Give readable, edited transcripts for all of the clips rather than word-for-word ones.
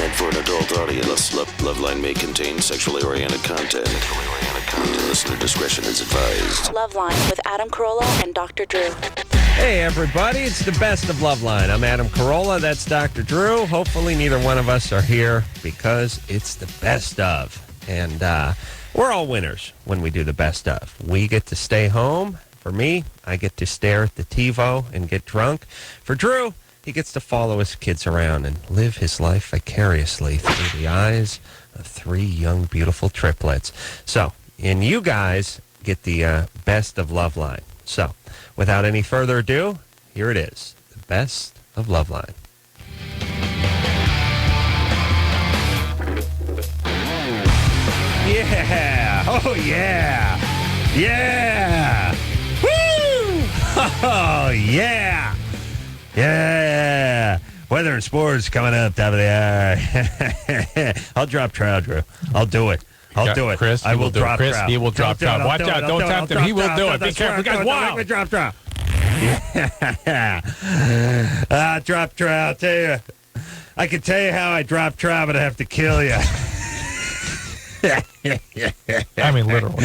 designed for an adult audience. LoveLine may contain sexually oriented content. Listener discretion is advised. LoveLine with Adam Carolla and Dr. Drew. Hey, everybody. It's the best of LoveLine. I'm Adam Carolla. That's Dr. Drew. Hopefully, neither one of us are here because it's the best of. And we're all winners when we do the best of. We get to stay home. For me, I get to stare at the TiVo and get drunk. For Drew, he gets to follow his kids around and live his life vicariously through the eyes of three young, beautiful triplets. So, and you guys get the best of LoveLine. So, without any further ado, here it is, the best of LoveLine. Yeah! Oh, yeah! Yeah! Woo! Oh, yeah! Yeah! Weather and sports coming up, top of the hour. I'll drop trout, Drew. I'll do it. I'll do it. Chris, I will drop Chris, trout. he will drop trout. Watch out. Don't tempt him. He will do it. Be careful. Guys, wow. Drop trout. Drop trout. Tell you, I can tell you how I drop trout, but I have to kill you. I mean, literally.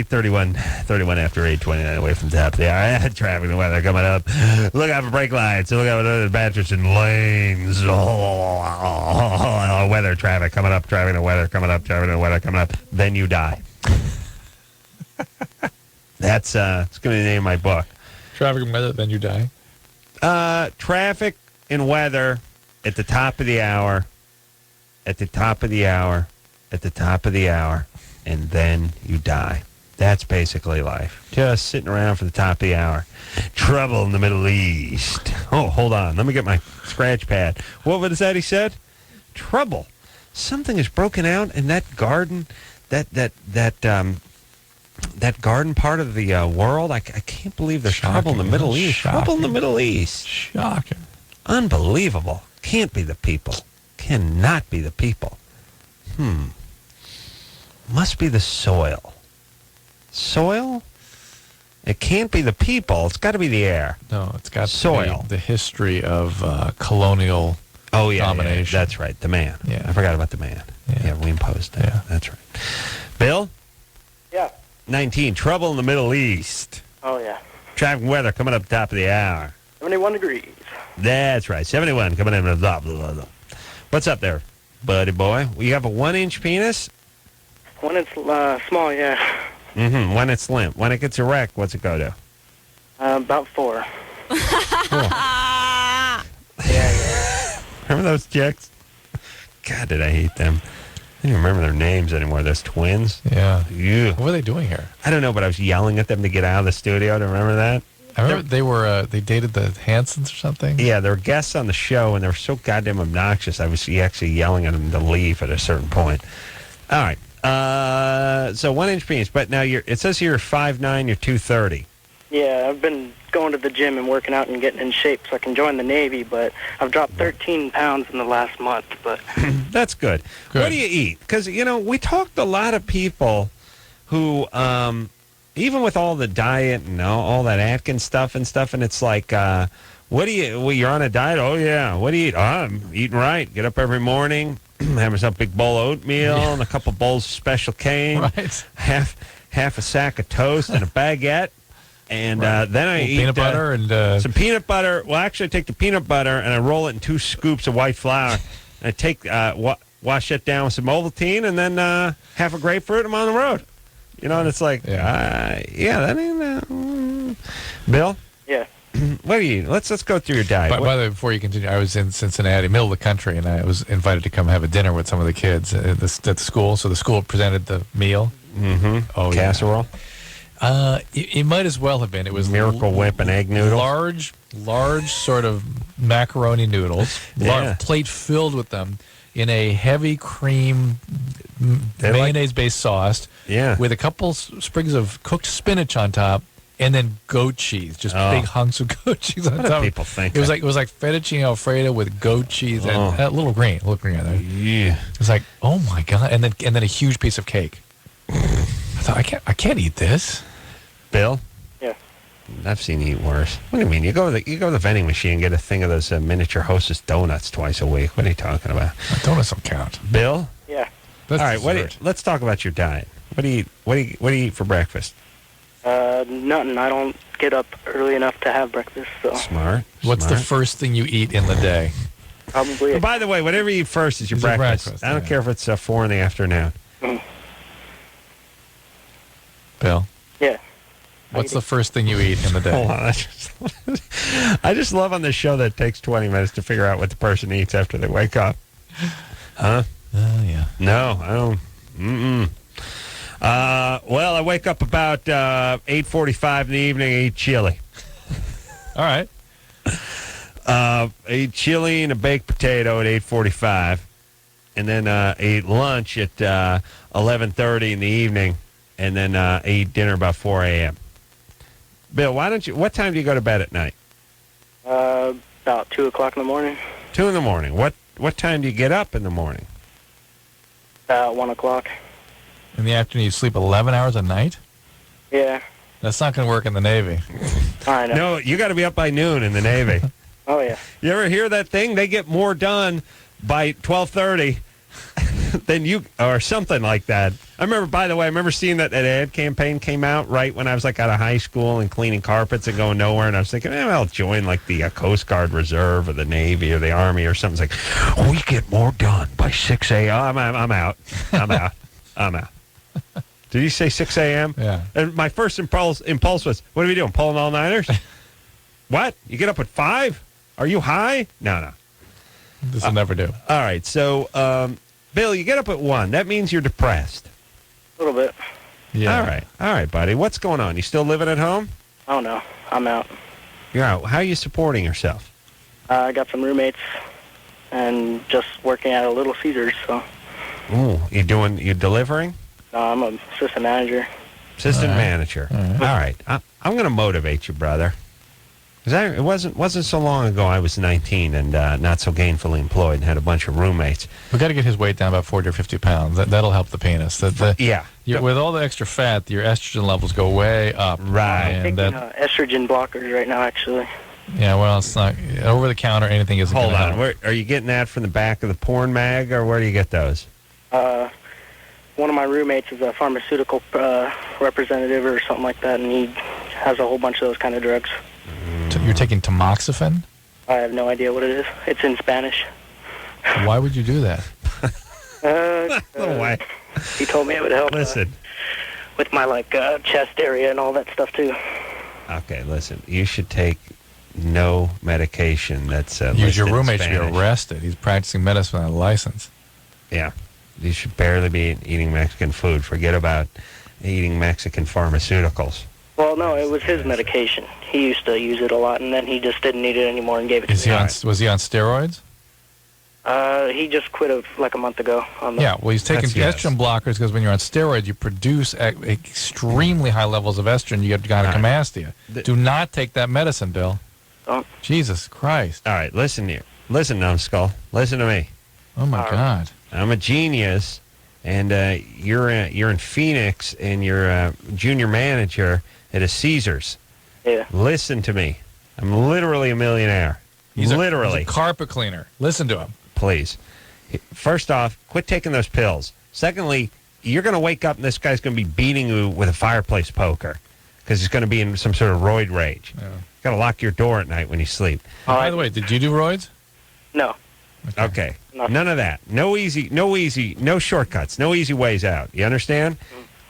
31 after 8:29 away from the top of the hour. Traffic and weather coming up. Look out for brake lights. Look out for the mattress and lanes. Weather, traffic coming up. Traffic and weather coming up. Traffic and weather coming up. Then you die. That's it's going to be the name of my book. Traffic and weather, then you die. Traffic and weather at the top of the hour. At the top of the hour. At the top of the hour. And then you die. That's basically life. Just sitting around for the top of the hour. Trouble in the Middle East. Oh, hold on. Let me get my scratch pad. What was that he said? Trouble. Something is broken out in that garden. That garden part of the world. I can't believe there's trouble in the Middle East. Trouble in the Middle East. Shocking. Unbelievable. Can't be the people. Cannot be the people. Must be the soil. Soil? It can't be the people. It's got to be the air. No, it's got soil. The history of colonial domination. Yeah, that's right. The man. Yeah. I forgot about the man. Yeah, we imposed that. Yeah. That's right. Bill? Yeah. 19. Trouble in the Middle East. Oh, yeah. Traffic and weather coming up top of the hour. 71 degrees. That's right. 71 coming in. Blah, blah, blah. What's up there, buddy boy? You have a 1-inch penis? When it's small, yeah. Mm-hmm. When it's limp. When it gets erect, what's it go to? About 4. Cool. Yeah. Remember those chicks? God, did I hate them. I don't even remember their names anymore. Those twins. Yeah. Ew. What were they doing here? I don't know, but I was yelling at them to get out of the studio. Do you remember that? I remember they dated the Hansons or something. Yeah, they were guests on the show, and they were so goddamn obnoxious. I was actually yelling at them to leave at a certain point. All right. So 1-inch penis, but now it says here you're 5'9", you're 230. Yeah, I've been going to the gym and working out and getting in shape so I can join the Navy, but I've dropped 13 pounds in the last month. But That's good. What do you eat? Because, we talked to a lot of people who, even with all the diet and all that Atkins stuff, and it's like, you're on a diet? Oh, yeah. What do you eat? Oh, I'm eating right. Get up every morning, have myself a big bowl of oatmeal and a couple bowls of Special K, Right. half a sack of toast and a baguette. And then I eat peanut butter and some peanut butter. Well, actually, I take the peanut butter and I roll it in 2 scoops of white flour. And I take wash it down with some Ovaltine and then half a grapefruit. I'm on the road. And it's like, that ain't... Bill? yeah. What do you eat? Let's go through your diet. By the way, before you continue, I was in Cincinnati, middle of the country, and I was invited to come have a dinner with some of the kids at the school. So the school presented the meal. Mm-hmm. Oh, casserole? Yeah. It might as well have been. It was Miracle Whip and egg noodles? Large sort of macaroni noodles. Yeah. Plate filled with them in a heavy cream mayonnaise-based sauce. Yeah. With a couple sprigs of cooked spinach on top. And then goat cheese, just big hunks of goat cheese on What top. do people think? It was like fettuccine alfredo with goat cheese and a little green on there. Yeah. It's like, oh my god! And then a huge piece of cake. I thought I can't eat this. Bill? Yeah. I've seen you eat worse. What do you mean? You go to the vending machine and get a thing of those miniature Hostess donuts twice a week. What are you talking about? Donuts don't count. Bill? Yeah. That's All right. dessert. Let's talk about your diet. What do you eat for breakfast? Nothing. I don't get up early enough to have breakfast, so Smart. What's the Smart. first thing you eat in the day? probably. And by the way, whatever you eat first is your Is your breakfast. breakfast, I don't yeah. care if it's 4 in the afternoon. Bill, Yeah. what's the first thing you eat in the Hold day? on. I just love on this show that it takes 20 minutes to figure out what the person eats after they wake up. Huh? Yeah. No, I don't. Mm-mm. Well, I wake up about 8:45 in the evening, I eat chili. All right. I eat chili and a baked potato at 8:45. And then I eat lunch at 11:30 in the evening. And then I eat dinner about 4 a.m. Bill, what time do you go to bed at night? About 2 o'clock in the morning. 2 in the morning. What time do you get up in the morning? About 1 o'clock. In the afternoon, you sleep 11 hours a night? Yeah. That's not going to work in the Navy. I know. No, you got to be up by noon in the Navy. Oh, yeah. You ever hear that thing? They get more done by 12:30 than you, or something like that. I remember seeing that ad campaign came out right when I was like out of high school and cleaning carpets and going nowhere. And I was thinking, I'll join like the Coast Guard Reserve or the Navy or the Army or something. It's like, we get more done by 6 a.m. I'm out. I'm out. Did you say 6 a.m.? Yeah. And my first impulse was, what are we doing, pulling all-nighters? What? You get up at 5? Are you high? No. This will never do. All right, so, Bill, you get up at 1. That means you're depressed. A little bit. Yeah. All right, buddy. What's going on? You still living at home? Oh, no. I'm out. You're out. How are you supporting yourself? I got some roommates and just working at a Little Caesars, so. Ooh, you delivering? No, I'm an assistant manager. Assistant All right. manager. All right. All right. I'm going to motivate you, brother. Because it wasn't so long ago I was 19 and not so gainfully employed and had a bunch of roommates. We got to get his weight down about 40 or 50 pounds. That'll help the penis. Yeah. With all the extra fat, your estrogen levels go way up. Right. And Taking estrogen blockers right now, actually. yeah, well, it's not over the counter. Anything isn't. Hold gonna on. help. Are you getting that from the back of the porn mag, or where do you get those? One of my roommates is a pharmaceutical representative or something like that, and he has a whole bunch of those kind of drugs. You're taking tamoxifen? I have no idea what it is. It's in Spanish. Why would you do that? No way. He told me it would help Listen. with my chest area and all that stuff too. Okay, listen. You should take no medication that's Use your listed in roommate should be Spanish. arrested. He's practicing medicine without a license. Yeah. You should barely be eating Mexican food. Forget about eating Mexican pharmaceuticals. Well, no, it was his medication. He used to use it a lot, and then he just didn't need it anymore and gave it to Was he on steroids? He just quit a month ago. Yeah, well, he's taking That's yes. estrogen blockers because when you're on steroids, you produce extremely high levels of estrogen. You get gynecomastia. Do not take that medicine, Bill. Don't. Jesus Christ. All right, listen here. Listen, numbskull. Listen to me. Oh, my God. I'm a genius, and you're in Phoenix, and you're a junior manager at a Caesars. Yeah. Listen to me. I'm literally a millionaire. He's a literally. carpet cleaner. Listen to him. Please. First off, quit taking those pills. Secondly, you're going to wake up and this guy's going to be beating you with a fireplace poker because he's going to be in some sort of roid rage. Yeah. Got to lock your door at night when you sleep. By the way, did you do roids? No. Okay. Nothing. None of that. No shortcuts. No easy ways out. You understand?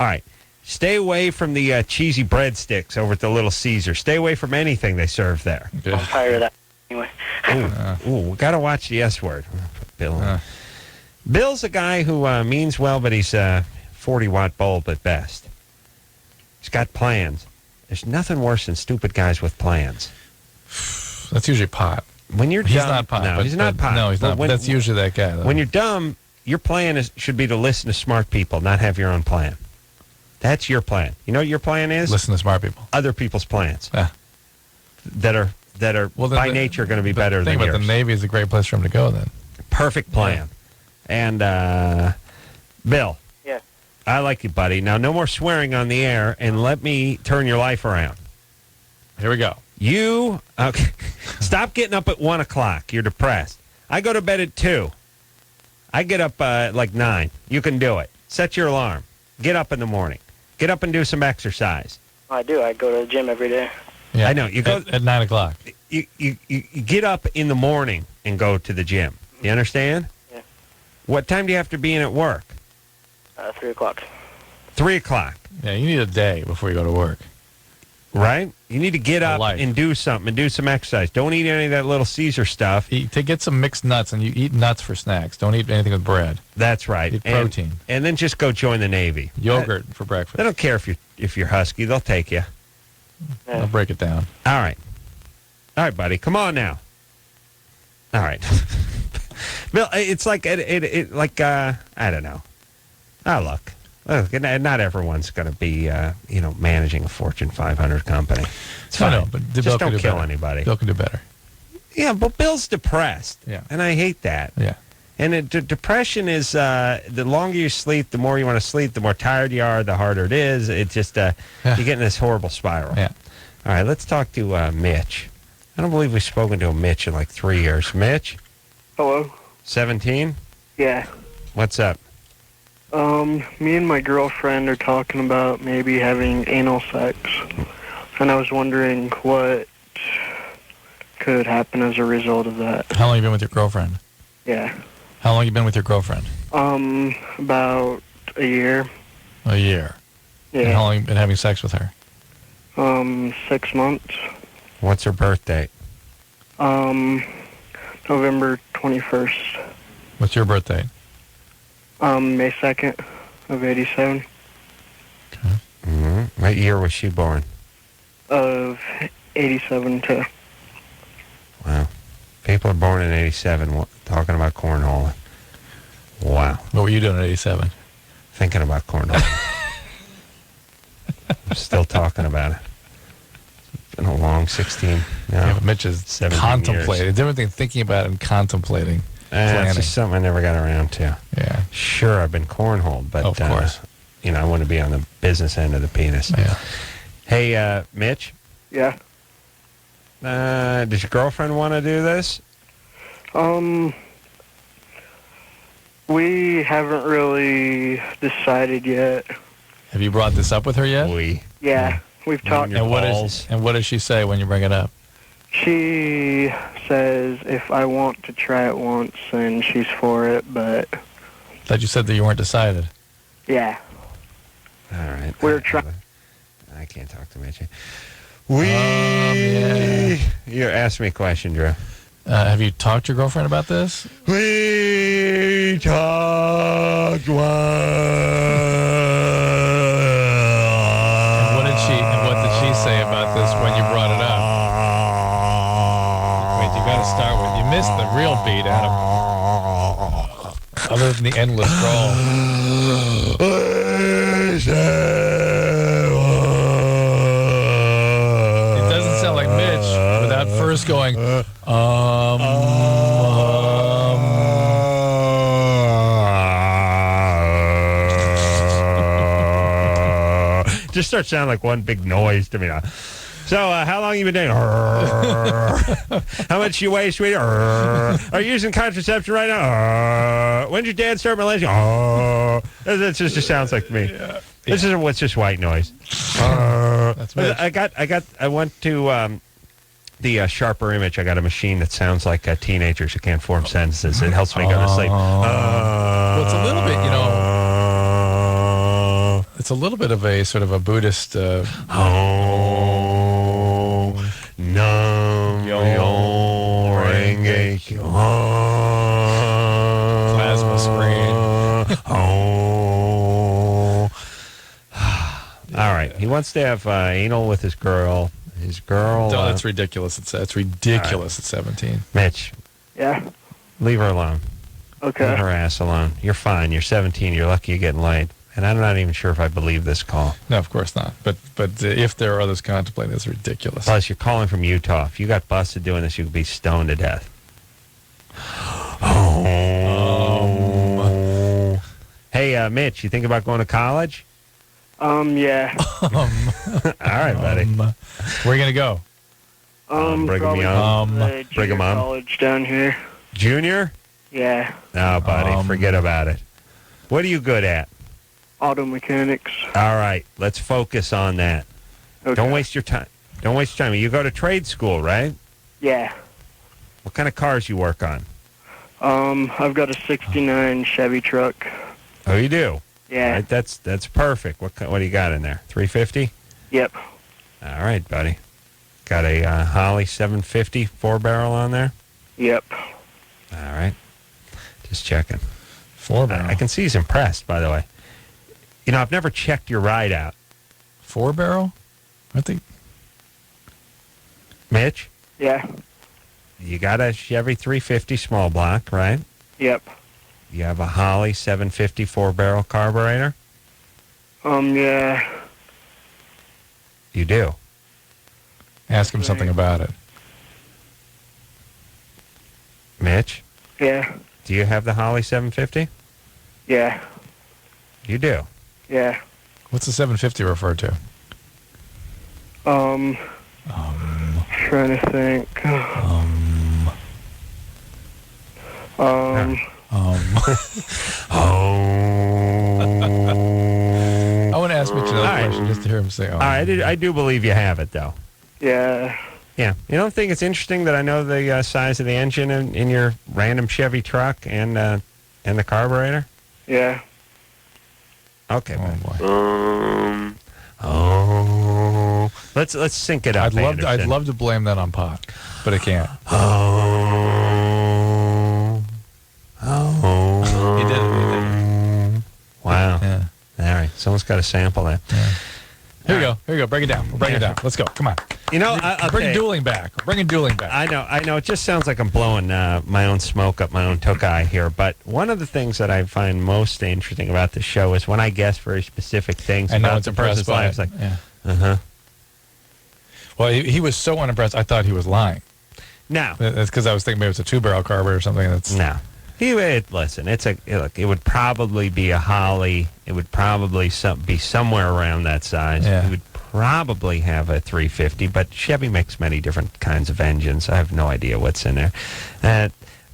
All right. Stay away from the cheesy breadsticks over at the Little Caesar. Stay away from anything they serve there. I'm tired of that anyway. Ooh, we got to watch the S word. Bill. Bill's a guy who means well, but he's a 40-watt bulb at best. He's got plans. There's nothing worse than stupid guys with plans. That's usually pot. When you're He's dumb, not pot. No, but- he's not but- pot. No, he's But not. That's usually that guy, though. When you're dumb, your plan should be to listen to smart people, not have your own plan. That's your plan. You know what your plan is? Listen to smart people. Other people's plans Yeah. that are Well, by nature going to be better than Think about yours. the Navy is a great place for him to go then. Perfect plan. And Bill. Yeah. I like you, buddy. Now, no more swearing on the air, and let me turn your life around. Here we go. You okay? Stop getting up at 1 o'clock. You're depressed. I go to bed at 2. I get up like 9. You can do it. Set your alarm. Get up in the morning. Get up and do some exercise. I do. I go to the gym every day. Yeah, I know. You go at 9 o'clock. You get up in the morning and go to the gym. You understand? Yeah. What time do you have to be in at work? 3 o'clock. 3 o'clock. Yeah, you need a day before you go to work. Right? You need to get up Life. and do something and do some exercise. Don't eat any of that Little Caesar stuff. To get some mixed nuts, and you eat nuts for snacks. Don't eat anything with bread. That's right. Eat protein. And then just go join the Navy. Yogurt for breakfast. They don't care if you're husky. They'll take you. Yeah. I'll break it down. All right. All right, buddy. Come on now. All right. Bill, it's like, I don't know. Oh, look, not everyone's going to be, managing a Fortune 500 company. It's fine. No, but just Bill don't can do kill better. anybody. Bill can do better. Yeah, but Bill's depressed. Yeah. And I hate that. Yeah. And depression is the longer you sleep, the more you want to sleep, the more tired you are, the harder it is. It just, you get in this horrible spiral. Yeah. All right, let's talk to Mitch. I don't believe we've spoken to a Mitch in like 3 years. Mitch, Hello? 17? Yeah. What's up? Me and my girlfriend are talking about maybe having anal sex. And I was wondering what could happen as a result of that. How long have you been with your girlfriend? Yeah. How long have you been with your girlfriend? About a year. A year. And how Yeah. long have you been having sex with her? 6 months. What's her birth date? November 21st. What's your birth date? May 2nd of 87. Mm-hmm. What year was she born? Of 87 too. Wow. People are born in 87 talking about cornholing. Wow. What were you doing at 87? Thinking about cornholing. I'm still talking about it. It's been a long 16. Yeah, but Mitch is 17 contemplating. years. Different thing thinking about it and contemplating. Planning. It's just something I never got around to. Yeah. Sure, I've been cornholed, but Of course. I want to be on the business end of the penis. Yeah. Hey, Mitch, Yeah. does your girlfriend want to do this? We haven't really decided yet. Have you brought this up with her yet? Yeah, we've talked. Your And balls. what does she say when you bring it up? She says if I want to try it once, then she's for it, but Thought you said that you weren't decided. yeah. All right. We're trying. I can't talk to Mitch. Yeah. You asked me a question, Drew. Have you talked to your girlfriend about this? We talked once. And what did she say about this when you brought it up? Wait, you got to start with. You missed the real beat, Adam. Other than the endless scroll. It doesn't sound like Mitch without first going, Just starts sounding like one big noise to me now. So, how long you been dating? How much you weigh, sweetie? Are you using contraception right now? When did your dad start molesting? That just sounds like me. Yeah. This is what's just white noise. That's Mitch. I went to the Sharper Image. I got a machine that sounds like teenagers who can't form sentences. It helps me go to sleep. Well, it's a little bit, it's a little bit of a sort of a Buddhist. Plasma screen. All right. He wants to have anal with his girl. His girl. No, that's ridiculous. It's ridiculous at 17. Mitch, Yeah. leave her alone. Leave Okay. her ass alone. You're fine. You're 17. You're lucky you're getting laid. And I'm not even sure if I believe this call. No, of course not. But if there are others contemplating, it's ridiculous. Plus, you're calling from Utah. If you got busted doing this, you could be stoned to death. Hey, Mitch, you think about going to college? Yeah. All right, buddy. Where are you going to go? Brigham Probably Young. the Brigham junior Young. college down here. Junior? Yeah. No, buddy. Forget about it. What are you good at? Auto mechanics. All right. Let's focus on that. Okay. Don't waste your time. Don't waste your time. You go to trade school, right? Yeah. What kind of cars you work on? I've got a 69 Chevy truck. Oh, you do? Yeah. Right, that's perfect. What do you got in there? 350? Yep. All right, buddy. Got a Holly 750 4-barrel on there? Yep. All right. Just checking. 4-barrel. I can see he's impressed, by the way. You know, I've never checked your ride out. 4-barrel? I think. Mitch, Yeah. you got a Chevy 350 small block, right? Yep. You have a Holly 750 4-barrel carburetor? Yeah. You do. Ask him something about it. Mitch, Yeah. do you have the Holly 750? Yeah. You do. Yeah. What's the 750 refer to? Trying to think. I want to ask Mitch another question just to hear him say, All right, I do believe you have it, though. Yeah. Yeah. You don't think it's interesting that I know the size of the engine in your random Chevy truck and the carburetor? Yeah. Okay. Oh, boy. Let's sync it up. I'd love to blame that on pot, but I can't. He did it. Wow. Yeah. All right. Someone's got to sample that. Yeah. Here we go. Break it down. We'll break it down. Let's go. Come on. You know, Bring dueling back. Bring dueling back. I know. It just sounds like I'm blowing my own smoke up my own tokai here. But one of the things that I find most interesting about this show is when I guess very specific things about the person's life. It's like, yeah. Well, he was so unimpressed, I thought he was lying. No. That's because I was thinking maybe it's a 2-barrel carburetor or something. No. Listen, it would probably be a Holly. It would probably be somewhere around that size. Yeah. It would probably have a 350, but Chevy makes many different kinds of engines. I have no idea what's in there.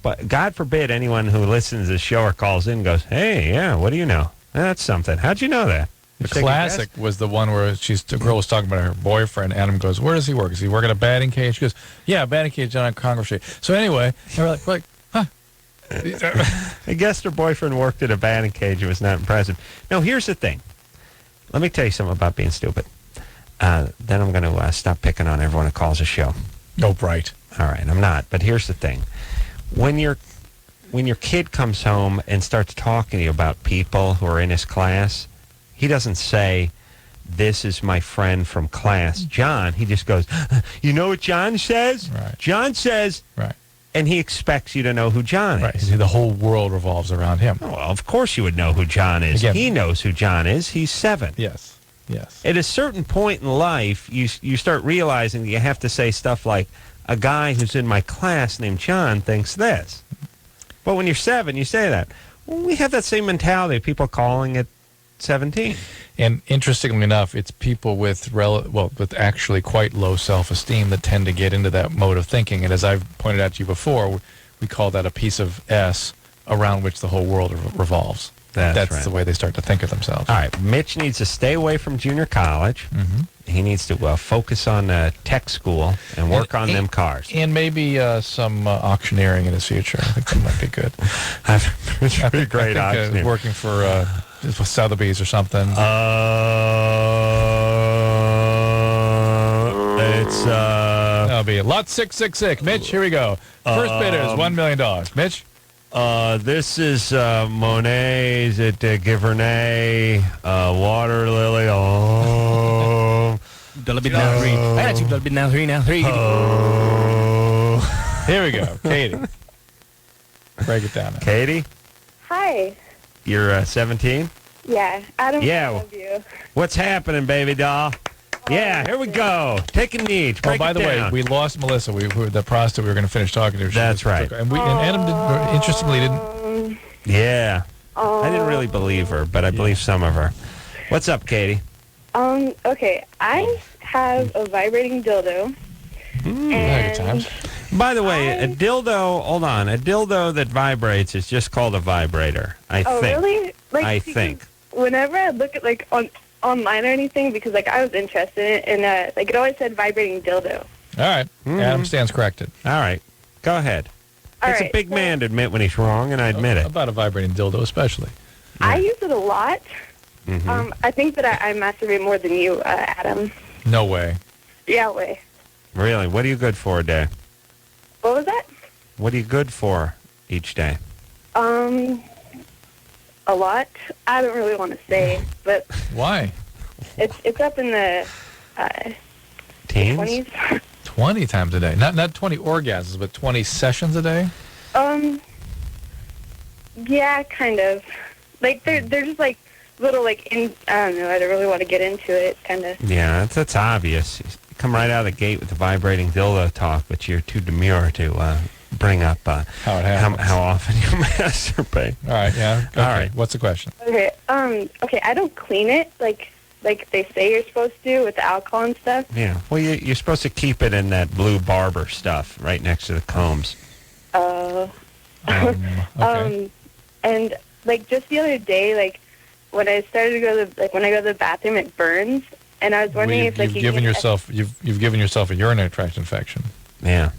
But God forbid anyone who listens to the show or calls in goes, hey, yeah, what do you know? That's something. How'd you know that? The classic was the one where the girl was talking about her boyfriend. Adam goes, where does he work? Does he work at a batting cage? She goes, yeah, a batting cage down on Congress Street. So anyway, and we're like, huh. I guess her boyfriend worked at a batting cage. It was not impressive. No, here's the thing. Let me tell you something about being stupid. Then I'm going to stop picking on everyone who calls a show. Oh, right. All right, I'm not. But here's the thing. When your kid comes home and starts talking to you about people who are in his class, he doesn't say, this is my friend from class, John. He just goes, you know what John says? Right. John says... Right. And he expects you to know who John is. Right. The whole world revolves around him. Well, of course you would know who John is. Again, he knows who John is. He's 7. Yes. At a certain point in life, you start realizing that you have to say stuff like, a guy who's in my class named John thinks this. But when you're 7, you say that. Well, we have that same mentality of people calling at 17. And interestingly enough, it's people with with actually quite low self-esteem that tend to get into that mode of thinking. And as I've pointed out to you before, we call that a piece of S around which the whole world revolves. That's right. The way they start to think of themselves. All right. Mitch needs to stay away from junior college. Mm-hmm. He needs to focus on tech school and work on them cars. And maybe some auctioneering in his future. I think that might be good. It's pretty great auctioneering. Working for Sotheby's or something. That'll be lot 666. Mitch, here we go. First bidder is $1 million. Mitch? This is Monet's at Giverny, Water Lily. $1 now 3. I got you $1 now 3. Here we go. Katie. Break it down now. Katie, Hi. you're 17? Yeah. Adam, Yeah. I love you. What's happening, baby doll? Yeah, here we go. Take a knee. Oh, by the way, we lost Melissa. The prostitute we were going to finish talking to. That's right. And Adam didn't. Yeah. I didn't really believe her, but I believe some of her. What's up, Katie? Okay. I have a vibrating dildo. Good times. By the way, a dildo that vibrates is just called a vibrator, I Oh, think. really? Like, I because think. Whenever I look at, like, online or anything, because, like, I was interested in it, and, like, it always said vibrating dildo. All right. Adam stands corrected. All right. Go ahead. All It's a right, big so man to admit when he's wrong, and I admit it. About a vibrating dildo, especially. I use it a lot. Mm-hmm. I think that I masturbate more than you, Adam. No way. Yeah, way. Really? What are you good for a day? What was that? What are you good for each day? A lot. I don't really want to say, but Why? it's up in the Teens? 20s. 20 times a day. Not 20 orgasms, but 20 sessions a day? Yeah, kind of. Like they're just like little like I don't know. I don't really want to get into it. Kind of. Yeah, that's obvious. You come right out of the gate with the vibrating dildo talk, but you're too demure to bring up How it happens. how often you masturbate. All right, yeah. Okay. All right. What's the question? Okay. Okay. I don't clean it like they say you're supposed to with the alcohol and stuff. Yeah. Well, you're supposed to keep it in that blue Barber stuff right next to the combs. Okay. And like just the other day, like when I started to go to when I go to the bathroom, it burns, and I was wondering if like you've given yourself a urinary tract infection. Yeah.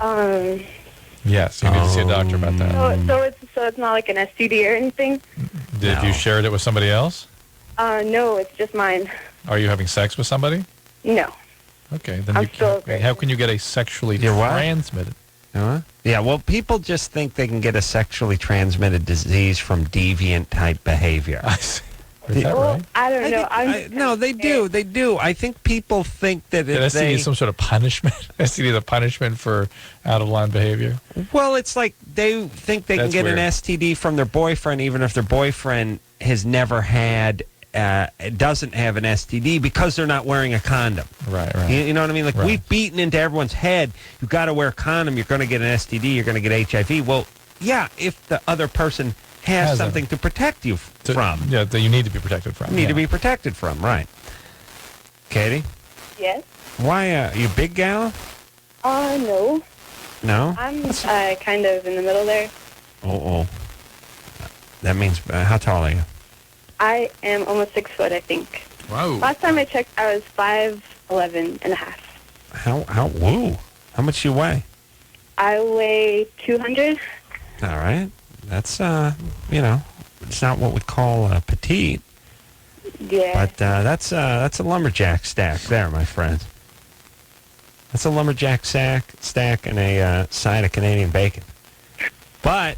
Yes, you need to see a doctor about that. So it's not like an STD or anything. Did you share it with somebody else? No, it's just mine. Are you having sex with somebody? No. Okay, then I'm you still can't. How can you get a sexually You're what? transmitted? Huh? Yeah, well, people just think they can get a sexually transmitted disease from deviant-type behavior. I see. Is that Well, right? I don't know. No, they do. They do. I think people think that Did if STD they... is some sort of punishment? STD is a punishment for out-of-line behavior? Well, it's like they think they That's can get weird. an STD from their boyfriend, even if their boyfriend has never had, doesn't have an STD because they're not wearing a condom. Right. You know what I mean? Like, Right. we've beaten into everyone's head, you got to wear a condom, you're going to get an STD, you're going to get HIV. Well, yeah, if the other person has something to protect you from. Yeah, that you need to be protected from. You need to be protected from, right. Katie? Yes. Why, you big gal? No. No? I'm kind of in the middle there. Oh. That means, how tall are you? I am almost 6 foot, I think. Wow. Last time I checked, I was 5'11" and a half. Whoa. How much you weigh? I weigh 200. All right. That's, it's not what we'd call petite, Yeah. but that's a lumberjack stack there, my friend. That's a lumberjack stack and a side of Canadian bacon. But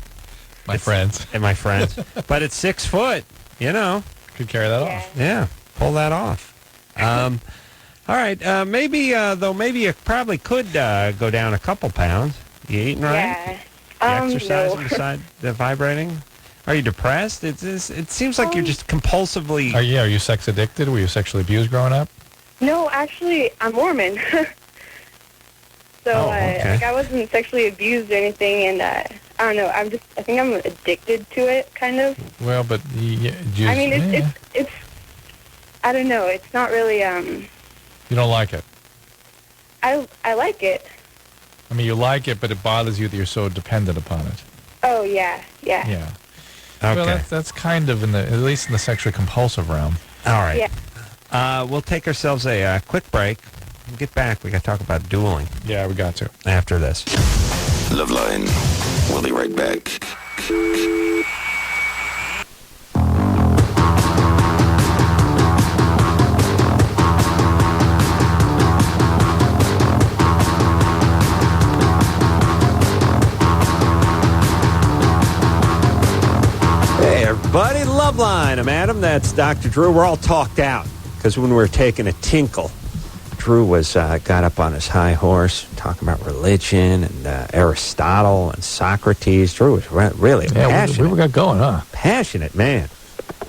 My friends and my friends, but it's 6 foot. could carry that Yeah. off. Yeah, pull that off. All right. Maybe you probably could go down a couple pounds. You eating right? Yeah. You exercising No. beside the vibrating? Are you depressed? It seems like you're just compulsively... Are you sex addicted? Were you sexually abused growing up? No, actually, I'm Mormon. So, okay. I wasn't sexually abused or anything, and I don't know. I think I'm addicted to it, kind of. Well, but I mean, it's I don't know. It's not really. You don't like it. I like it. I mean, you like it, but it bothers you that you're so dependent upon it. Oh yeah. Yeah. Okay. Well, that's kind of at least in the sexually compulsive realm. All right. Yeah. We'll take ourselves a quick break. We'll get back. We got to talk about dueling Yeah, we got to. after this. LoveLine. We'll be right back. Hey, everybody. LoveLine. I'm Adam. That's Dr. Drew. We're all talked out because when we were taking a tinkle, Drew got up on his high horse talking about religion and Aristotle and Socrates. Drew was really passionate. we got going, huh? Passionate man.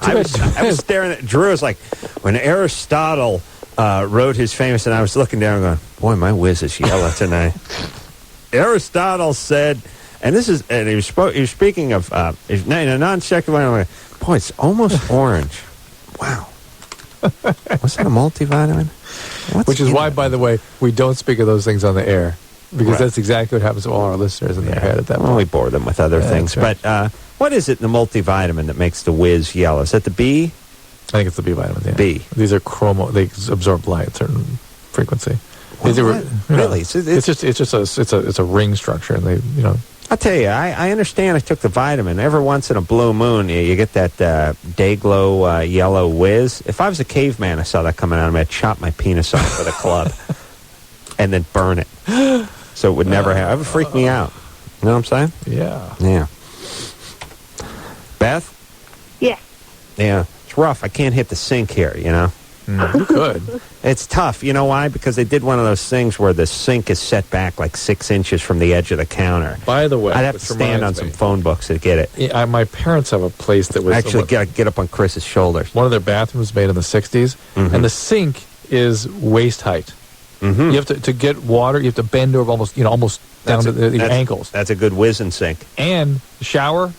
I was staring at Drew. Was like when Aristotle wrote his famous, and I was looking down and going, "Boy, my whiz is yellow tonight." Aristotle said, and he was speaking of in a non-secular way. Boy, it's almost orange. Wow. Was that a multivitamin? Which is why, by the way, we don't speak of those things on the air. Because that's exactly what happens to all our listeners in their head at that point. Well, we bore them with other things. Right. But what is it in the multivitamin that makes the whiz yellow? Is that the B? I think it's the B vitamin. Yeah. B. These are they absorb light at a certain frequency. Really? It's a ring structure, and they. I'll tell you, I understand I took the vitamin. Every once in a blue moon, you get that day-glow yellow whiz. If I was a caveman, I saw that coming out of me, I'd chop my penis off with a club and then burn it. So it would never happen. It would freak me out. You know what I'm saying? Yeah. Yeah. Beth? Yeah. Yeah. It's rough. I can't hit the sink here, you know? You could. It's tough. You know why? Because they did one of those things where the sink is set back like 6 inches from the edge of the counter. By the way, I'd have to stand on some phone books to get it. Yeah, my parents have a place that was... Actually, get up on Chris's shoulders. One of their bathrooms made in the 60s, and the sink is waist height. You have to get water, you have to bend over almost down to your ankles. That's a good whizzing sink. And shower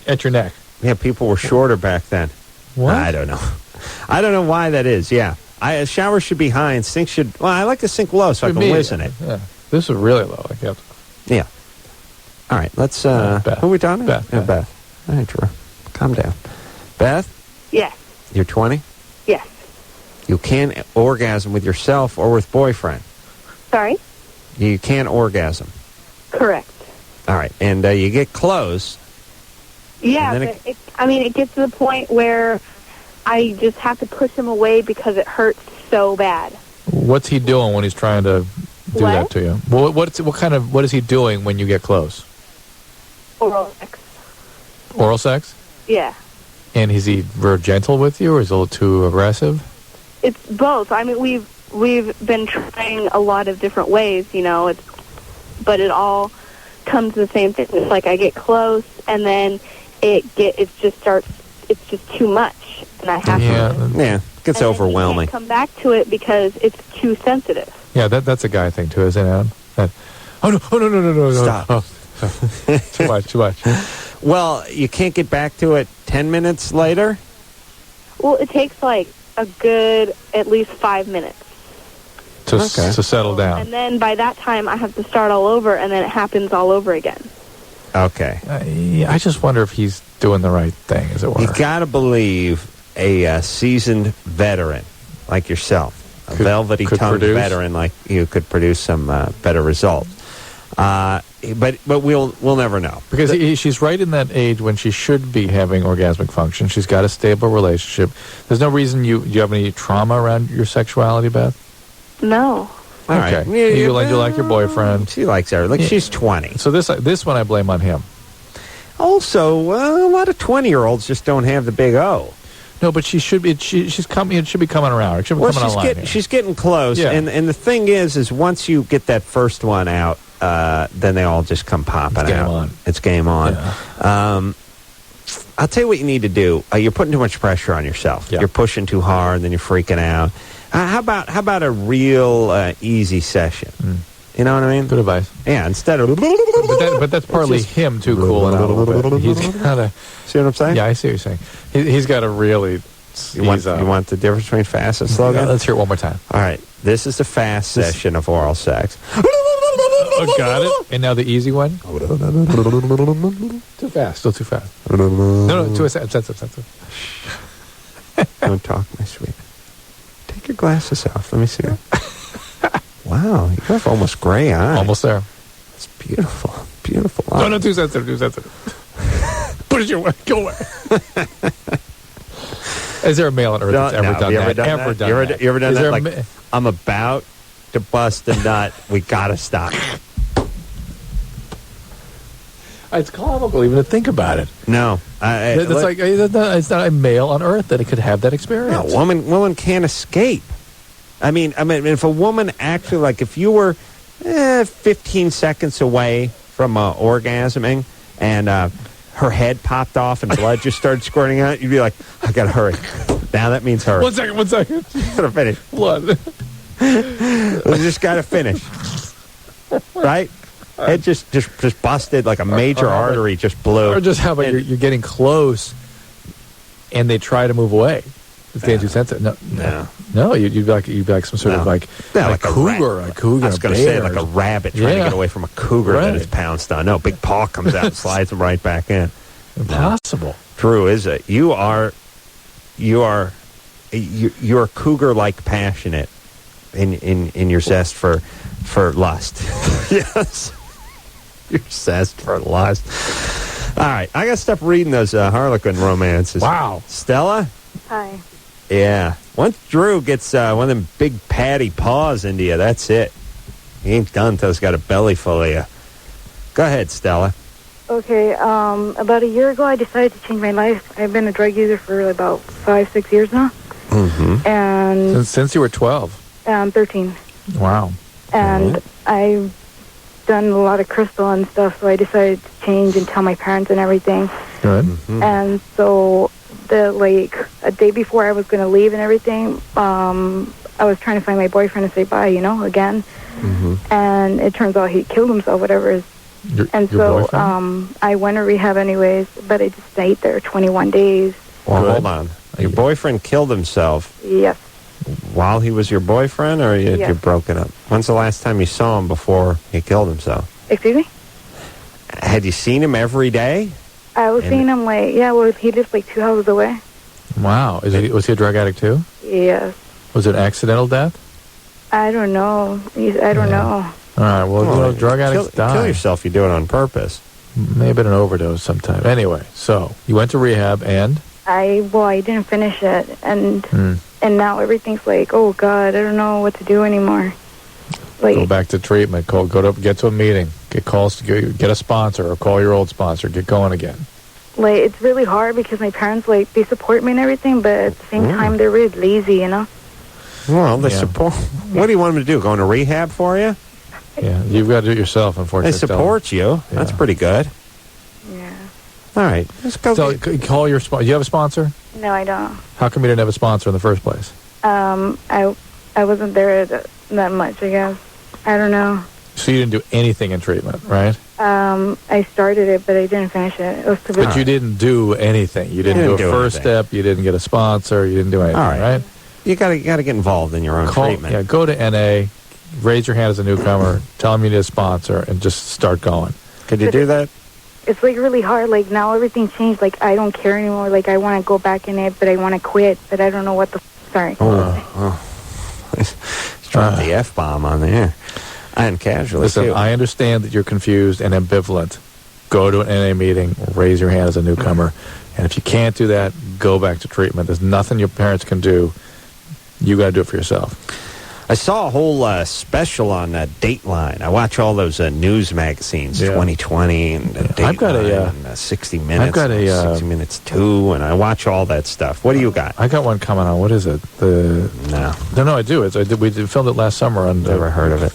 at your neck. Yeah, people were shorter back then. What? I don't know. I don't know why that is, yeah. A shower should be high and sink should... Well, I like the sink low so I can whiz in it. Yeah. This is really low. Yeah. All right, let's... who are we talking to? Beth. Yeah, Beth. All right, Drew. Calm down. Beth? Yes. You're 20? Yes. You can't orgasm with yourself or with boyfriend. Sorry? You can't orgasm. Correct. All right, and you get close. Yeah, but it gets to the point where I just have to push him away because it hurts so bad. What's he doing when he's trying to do that to you? What is he doing when you get close? Oral sex. Oral sex? Yeah. And is he very gentle with you, or is he a little too aggressive? It's both. I mean, we've been trying a lot of different ways, but it all comes to the same thing. It's like I get close, and then it's just too much, and I have to. Yeah, it gets overwhelming. I can't come back to it because it's too sensitive. Yeah, that's a guy thing too, isn't it? No! Stop. Too much. Well, you can't get back to it 10 minutes later? Well, it takes like a good at least 5 minutes to settle down. And then by that time, I have to start all over, and then it happens all over again. Okay. I just wonder if he's doing the right thing, as it were. You got to believe a seasoned veteran like yourself, a velvety-tongued veteran like you, could produce some better results. But we'll never know. Because she's right in that age when she should be having orgasmic function. She's got a stable relationship. There's no reason do you have any trauma around your sexuality, Beth? No. All right. Okay. You like your boyfriend. She likes her. She's 20. So this one I blame on him. Also, a lot of 20-year-olds just don't have the big O. No, but she should be. She's coming. It should be coming around. It should be coming online. She's getting close. Yeah. And the thing is once you get that first one out, then they all just come popping out. It's game on. Yeah. I'll tell you what you need to do. You're putting too much pressure on yourself. Yeah. You're pushing too hard, and then you're freaking out. How about a real easy session? You know what I mean? Good advice. Yeah, instead of... But that's partly him too cooling out a little bit. He's got to... See what I'm saying? Yeah, I see what you're saying. He's got to really... You want the difference between fast and slow? Yeah, let's hear it one more time. All right. This is the fast session of oral sex. Oh, got it. And now the easy one? Too fast. Still too fast. No, too sensitive. Don't talk, my sweet. Take your glasses off. Let me see. Wow, you have almost gray eyes. Almost there. It's beautiful. Beautiful. No, too sensitive. Put it your way. Go away. Is there a male on earth that's ever done that? You ever done that? Like, I'm about to bust a nut. We got to stop. It's comical even to think about it. No. It's not a male on earth that it could have that experience. No, woman can't escape. I mean, if a woman actually, like, if you were 15 seconds away from orgasming and her head popped off and blood just started squirting out, you'd be like, I got to hurry. Now that means hurry. 1 second. Got to finish. Blood. We just got to finish. Right? Head just busted, like a major artery just blew. Or just how about you're getting close and they try to move away. It's the age sense. No. You'd be like some sort of like a cougar, a cougar. I was going to say like a rabbit trying to get away from a cougar that is pounced on. No, big paw comes out and slides him right back in. Impossible. True, is it? You're cougar-like passionate in your zest for lust. Yes. You're zest for lust. All right, I got to stop reading those Harlequin romances. Wow. Stella? Hi. Yeah. Once Drew gets one of them big patty paws into you, that's it. He ain't done until he's got a belly full of you. Go ahead, Stella. Okay, about a year ago, I decided to change my life. I've been a drug user for about 5-6 years now. Mm-hmm. And since you were 12. 13. Wow. And I've done a lot of crystal and stuff, so I decided to change and tell my parents and everything. Good. Mm-hmm. And so a day before I was going to leave and everything, I was trying to find my boyfriend and say bye, again. Mm-hmm. And it turns out he killed himself, whatever. Your boyfriend? I went to rehab anyways, but I just stayed there 21 days. Well, hold on. Your boyfriend killed himself. Yes. While he was your boyfriend, or you're broken up? When's the last time you saw him before he killed himself? Excuse me? Had you seen him every day? I was seeing him he lives like 2 houses away. Wow. Was he a drug addict too? Yes. Was it an accidental death? I don't know. I don't know. All right, well, drug addicts die. Kill yourself, you do it on purpose. Maybe an overdose sometime. Anyway, so you went to rehab and? I didn't finish it, and now everything's like, oh God, I don't know what to do anymore. Like, go back to treatment. Get to a meeting. Get calls. Get a sponsor or call your old sponsor. Get going again. Like, it's really hard because my parents, they support me and everything, but at the same time, they're really lazy, Well, they support. What do you want them to do? Go into rehab for you? Yeah, you've got to do it yourself, unfortunately. They support you. Yeah. That's pretty good. Yeah. All right. Let's go. So, call your sponsor. Do you have a sponsor? No, I don't. How come you didn't have a sponsor in the first place? I wasn't there that much, I guess. I don't know. So you didn't do anything in treatment, right? I started it, but I didn't finish it. It was too bad. But you didn't do anything. You didn't do a first step. You didn't get a sponsor. You didn't do anything, right? You got to get involved in your own treatment. Yeah, go to NA, raise your hand as a newcomer, tell them you need a sponsor, and just start going. Could you do that? It's really hard. Now everything changed. I don't care anymore. I want to go back in it, but I want to quit. But I don't know what the. Sorry. Drop the F-bomb on there. And casually. Listen, too. I understand that you're confused and ambivalent. Go to an NA meeting, raise your hand as a newcomer, and if you can't do that, go back to treatment. There's nothing your parents can do. You got to do it for yourself. I saw a whole special on Dateline. I watch all those news magazines, 2020 and Dateline, I've got and 60 Minutes. I've got 60 Minutes 2, and I watch all that stuff. What do you got? I got one coming on. What is it? No, I do. We filmed it last summer on. Never heard of it.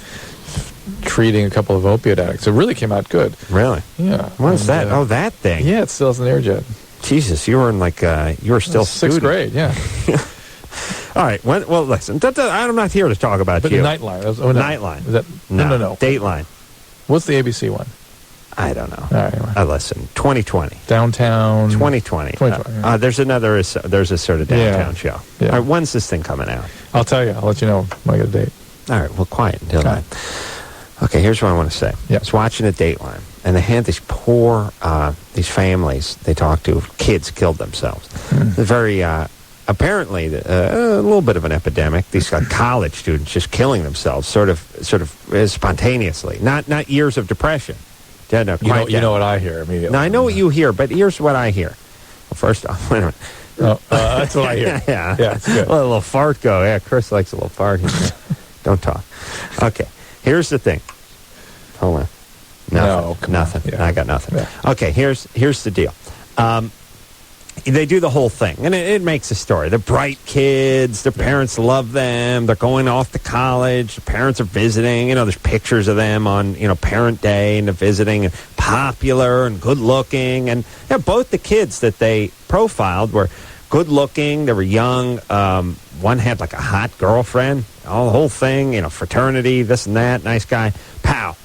Treating a couple of opiate addicts. It really came out good. Really? Yeah. What's that? That thing. Yeah, it still has an airjet. Jesus, you were in you were still sixth grade. Yeah. All right. Well, listen. I'm not here to talk about you. Nightline. Nightline. Is that, no. Dateline. What's the ABC one? I don't know. All right. Anyway. Listen. 2020. Downtown. 2020. There's a sort of downtown show. Yeah. All right. When's this thing coming out? I'll tell you. I'll let you know when I get a date. All right. Well, quiet until then. Okay. Here's what I want to say. Yeah. I was watching a Dateline, and they had these poor these families they talked to. Kids killed themselves. Very. Apparently, a little bit of an epidemic. These college students just killing themselves, sort of spontaneously. Not years of depression. You know what I hear immediately. Now I know what you hear, but here's what I hear. Well, first off, wait a minute. That's what I hear. Yeah, it's good. A little fart go. Yeah, Chris likes a little fart. Don't talk. Okay, here's the thing. Hold on. Nothing. Yeah. I got nothing. Yeah. Okay, here's the deal. They do the whole thing, and it makes a story. They're bright kids. Their parents love them. They're going off to college. The parents are visiting. There's pictures of them on, Parent Day, and they're visiting, and popular and good-looking. And both the kids that they profiled were good-looking. They were young. One had, a hot girlfriend. The whole thing, fraternity, this and that, nice guy. Pow.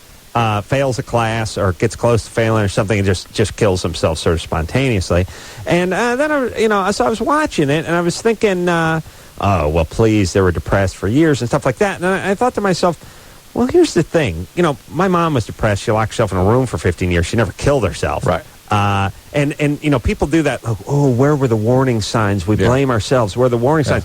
fails a class or gets close to failing or something and just kills himself sort of spontaneously. And then, so I was watching it and I was thinking, oh, well, please, they were depressed for years and stuff like that. And I thought to myself, well, here's the thing. My mom was depressed. She locked herself in a room for 15 years. She never killed herself. Right. And people do that. Like, oh, where were the warning signs? We blame ourselves. Where are the warning signs?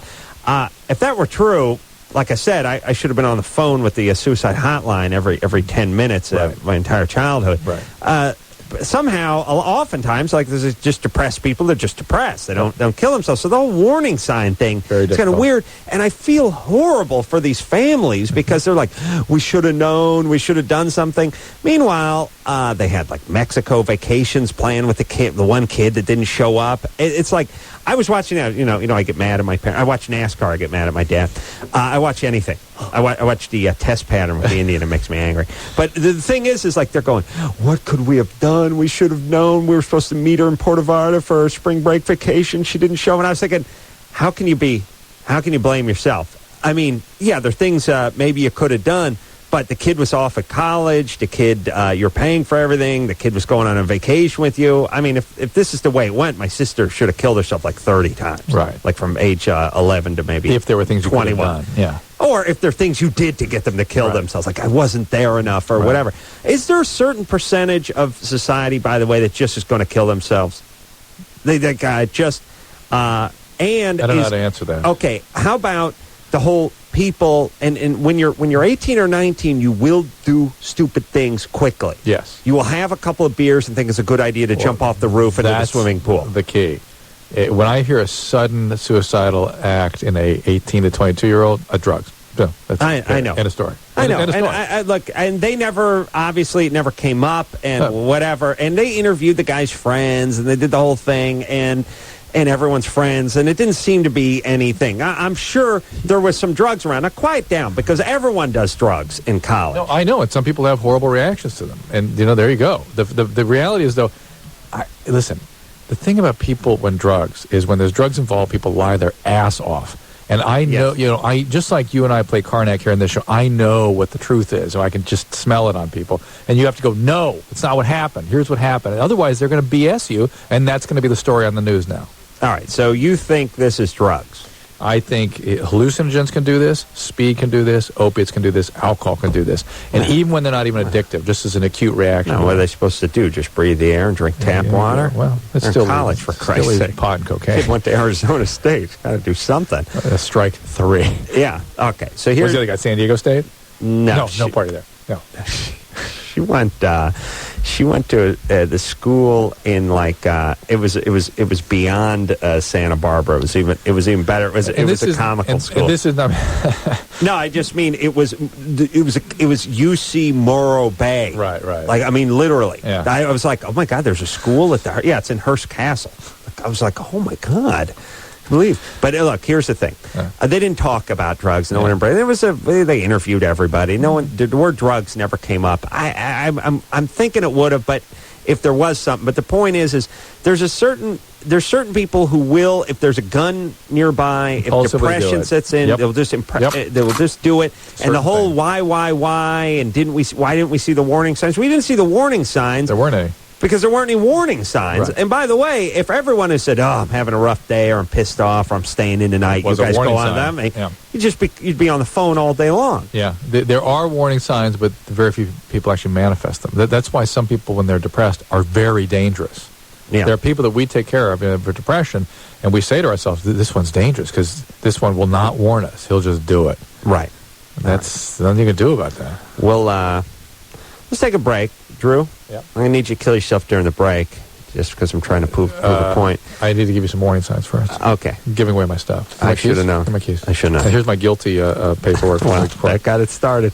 If that were true, like I said, I should have been on the phone with the suicide hotline every 10 minutes my entire childhood. Right. But somehow, oftentimes, like this is just depressed people. They're just depressed. They don't kill themselves. So the whole warning sign thing is kind of weird. And I feel horrible for these families because they're like, we should have known. We should have done something. Meanwhile, they had like Mexico vacations planned with the one kid that didn't show up. It's like I was watching that. I get mad at my parents. I watch NASCAR. I get mad at my dad. I watch anything. I watch the test pattern with the Indian. It makes me angry. But the thing is like they're going, what could we have done? We should have known. We were supposed to meet her in Puerto Vallarta for her spring break vacation. She didn't show. And I was thinking, how can you blame yourself? I mean, yeah, there are things maybe you could have done, but the kid was off at college. The kid, you're paying for everything. The kid was going on a vacation with you. I mean, if this is the way it went, my sister should have killed herself like 30 times. Right. Like from age 11 to maybe if there were things you could have 21. done. Yeah. Or if there are things you did to get them to kill themselves, like I wasn't there enough or whatever. Is there a certain percentage of society, by the way, that just is going to kill themselves? And I don't know how to answer that. Okay, how about the whole people, and when you're 18 or 19, you will do stupid things quickly. Yes. You will have a couple of beers and think it's a good idea to jump off the roof into the swimming pool. The key. When I hear a sudden suicidal act in a 18 to 22-year-old, drugs. No, I know. End of story. I know. End of story. And look, and they obviously it never came up and whatever. And they interviewed the guy's friends and they did the whole thing and everyone's friends, and it didn't seem to be anything. I'm sure there was some drugs around. Now, quiet down, because everyone does drugs in college. No, I know, and some people have horrible reactions to them. And, there you go. The reality is, though, listen, the thing about people when drugs is when there's drugs involved, people lie their ass off. And I know, I just like you and I play Karnak here in this show, I know what the truth is, so I can just smell it on people. And you have to go, no, it's not what happened. Here's what happened. And otherwise, they're going to BS you, and that's going to be the story on the news now. All right, so you think this is drugs? I think hallucinogens can do this, speed can do this, opiates can do this, alcohol can do this. And even when they're not even addictive, just as an acute reaction. No, what are they supposed to do? Just breathe the air and drink tap water? Well, it's they're still in college, for Christ's sake. Pot and cocaine. Kid went to Arizona State. Got to do something. Strike 3. Yeah, okay. So here's... What's the other guy, San Diego State? No party there. No. She went to the school in it was beyond Santa Barbara. It was even better. It was a comical school. And this is not. No, I just mean it was UC Morro Bay. Right. Like I mean literally. Yeah. I was like, oh my God, there's a school at the it's in Hearst Castle. I was like, oh my God. Believe, but look. Here's the thing: they didn't talk about drugs. No one embraced. They interviewed everybody. No one. The word drugs never came up. I'm thinking it would have, but if there was something. But the point is there's certain people who will, if there's a gun nearby, if depression sets in, they'll just they will just do it. And the whole why, and why didn't we see the warning signs? We didn't see the warning signs. There weren't any. Because there weren't any warning signs. Right. And by the way, if everyone had said, I'm having a rough day, or I'm pissed off, or I'm staying in tonight, you guys go on them, you'd be on the phone all day long. Yeah. There are warning signs, but very few people actually manifest them. That's why some people, when they're depressed, are very dangerous. Yeah. There are people that we take care of for depression, and we say to ourselves, this one's dangerous, because this one will not warn us. He'll just do it. Right. That's nothing you can do about that. Well, let's take a break. Drew, I'm going to need you to kill yourself during the break, just because I'm trying to prove the point. I need to give you some warning signs first. Okay. I'm giving away my stuff. I should have known. My keys. I should know. Here's my guilty paperwork. Well, that got it started.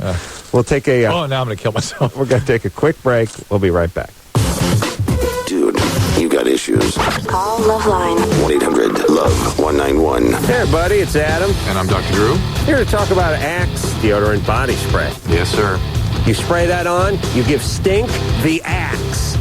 We'll take a... now I'm going to kill myself. We're going to take a quick break. We'll be right back. Dude, you got issues. Call LoveLine. 1-800-LOVE-191. Hey, everybody. It's Adam. And I'm Dr. Drew. Here to talk about Axe deodorant body spray. Yes, sir. You spray that on, you give Stink the Axe.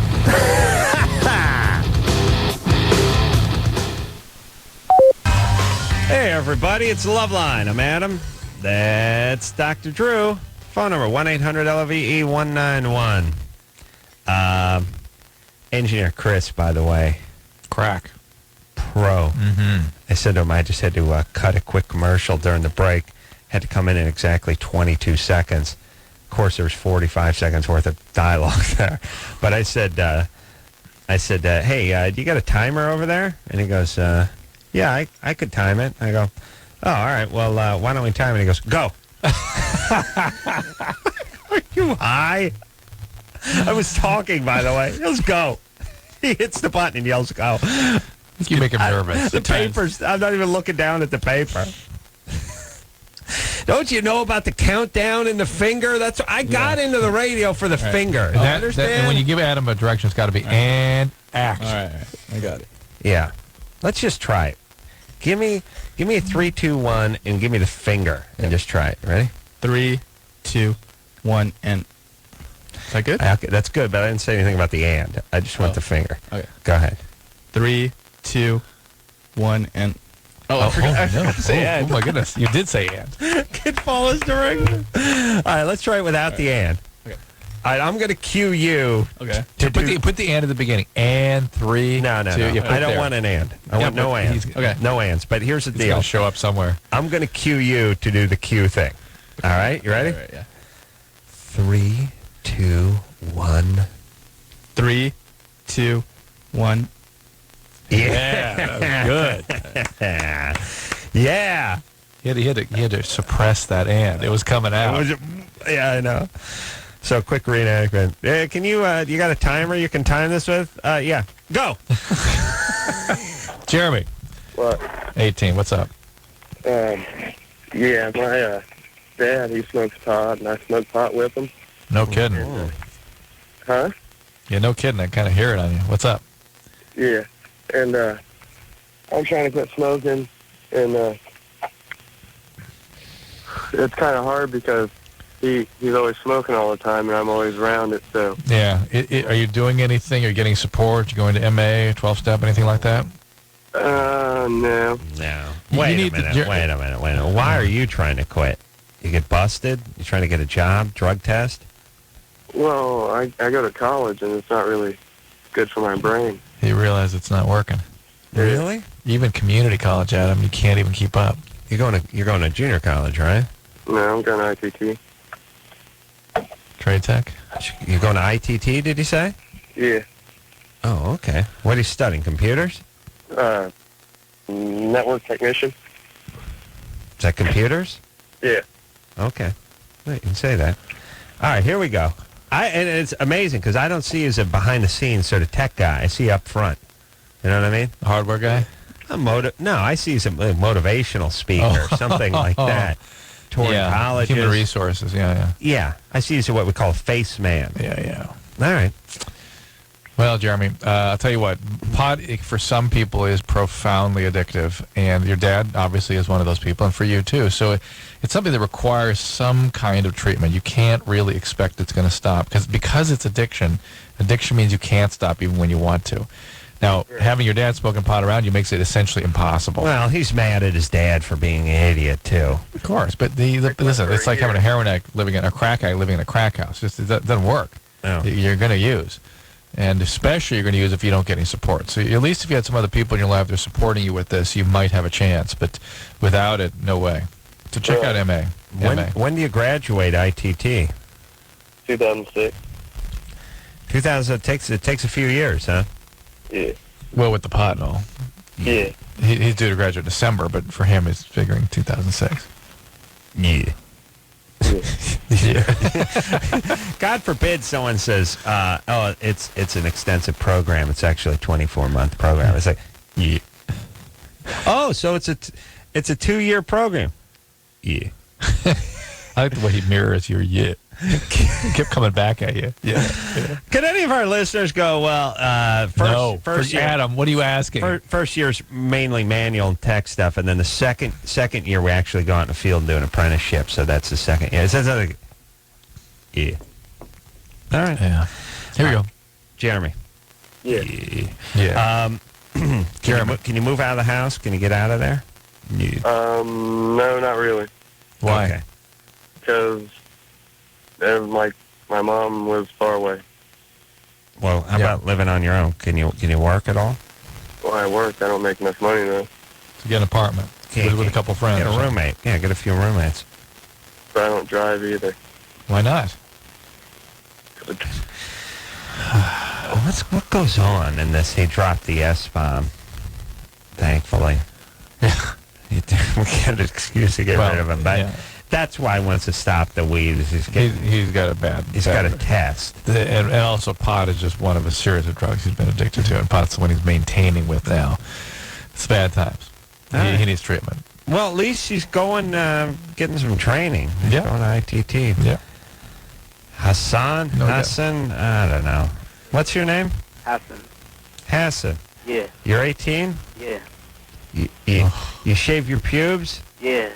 Hey, everybody, it's LoveLine. I'm Adam. That's Dr. Drew. Phone number 1-800-LVE-191. Engineer Chris, by the way. Crack. Pro. Mm-hmm. I said to him I just had to cut a quick commercial during the break. Had to come in exactly 22 seconds. Of course, there was 45 seconds worth of dialogue there. But I said, hey, do you got a timer over there? And he goes, yeah, I could time it. I go, oh, all right. Well, why don't we time it? He goes, go. Are you high? I was talking, by the way. He goes, go. He hits the button and yells, go. You make him nervous. The papers, I'm not even looking down at the paper. Don't you know about the countdown and the finger? That's I got into the radio for the finger. You understand? And when you give Adam a direction, it's got to be and action. All right. I got it. Yeah. Let's just try it. Give me a 3, 2, 1, and give me the finger, and just try it. Ready? 3, 2, 1, and... Is that good? Okay, that's good, but I didn't say anything about the and. I just want the finger. Okay. Go ahead. 3, 2, 1, and... Oh, I forgot to say and. Oh, my goodness. You did say and. Kid follows direction. All right, let's try it without the and. Okay. All right, I'm going to cue you. Okay. Put the and at the beginning. And 3, No. 2. You put I it don't there. want an and. I want no and. Okay. No ands. But here's the It's deal. going to show up somewhere. I'm going to cue you to do the cue thing. All right, you ready? All right, yeah. 3, 2, 1. 3, 2, 1. Yeah, that was good. Yeah. He had to suppress that and. It was coming out. Yeah, I know. So quick reenactment. Can you you got a timer you can time this with? Yeah. Go. Jeremy. What? 18. What's up? Yeah, my dad, he smokes pot, and I smoke pot with him. No kidding. Huh? Yeah, no kidding. I kind of hear it on you. What's up? Yeah. And I'm trying to quit smoking, and it's kind of hard because he's always smoking all the time, and I'm always around it, so... Yeah. Are you doing anything? Are you getting support? You going to MA, 12-step, anything like that? No. No. Wait a minute. Why are you trying to quit? You get busted? You trying to get a job? Drug test? Well, I go to college, and it's not really good for my brain. You realize it's not working. Really? Even community college, Adam, you can't even keep up. You're going to junior college, right? No, I'm going to ITT. Trade tech? You're going to ITT, did you say? Yeah. Oh, okay. What are you studying? Computers? Network technician. Is that computers? Yeah. Okay. Well, you can say that. All right, here we go. And it's amazing because I don't see you as a behind-the-scenes sort of tech guy. I see you up front. You know what I mean? A hardware guy? No, I see you as a motivational speaker, something like that. Toward colleges. Human resources, yeah. Yeah, I see you as what we call a face man. Yeah. All right. Well, Jeremy, I'll tell you what. Pot, for some people, is profoundly addictive, and your dad obviously is one of those people, and for you too. So it's something that requires some kind of treatment. You can't really expect it's going to stop because it's addiction. Addiction means you can't stop even when you want to. Now, having your dad smoking pot around you makes it essentially impossible. Well, he's mad at his dad for being an idiot too. Of course, but listen, it's like having a heroin addict living in a crack addict living in a crack house. It doesn't work. No. You're going to use. And especially you're going to use if you don't get any support. So at least if you had some other people in your life that are supporting you with this, you might have a chance. But without it, no way. So check out MA. When do you graduate ITT? 2006. 2000. It takes a few years, huh? Yeah. Well, with the pot and all. Yeah. He's due to graduate December, but for him, it's figuring 2006. Yeah. God forbid someone says, "Oh, it's an extensive program. It's actually a 24-month program." It's like, yeah. Oh, so it's a 2-year program. Yeah. I like the way he mirrors your yeah. He kept coming back at you. Yeah. Can any of our listeners go, well, first year, Adam, what are you asking? First year's mainly manual and tech stuff, and then the second year we actually go out in the field and do an apprenticeship, so that's the second year. It says like, yeah. All right. Yeah. Here we go. Jeremy. Yeah. Yeah. Can you move out of the house? Can you get out of there? Yeah. No, not really. Why? Okay. Because, my mom lives far away. Well, how about living on your own? Can you work at all? Well, I work. I don't make enough money though. To get an apartment with a couple friends. Get a roommate. Yeah, get a few roommates. But I don't drive either. Why not? What goes on in this? He dropped the S-bomb, thankfully. We get an excuse to get rid of him, but that's why he wants to stop the weed. He's got a bad... He's got a test. And also pot is just one of a series of drugs he's been addicted to, and pot's the one he's maintaining with now. It's bad times. He needs treatment. Well, at least he's going, getting some training. He's going to ITT. Yeah. Hassan? I don't know. What's your name? Hassan. Yeah. You're 18? Yeah. You shave your pubes? Yeah.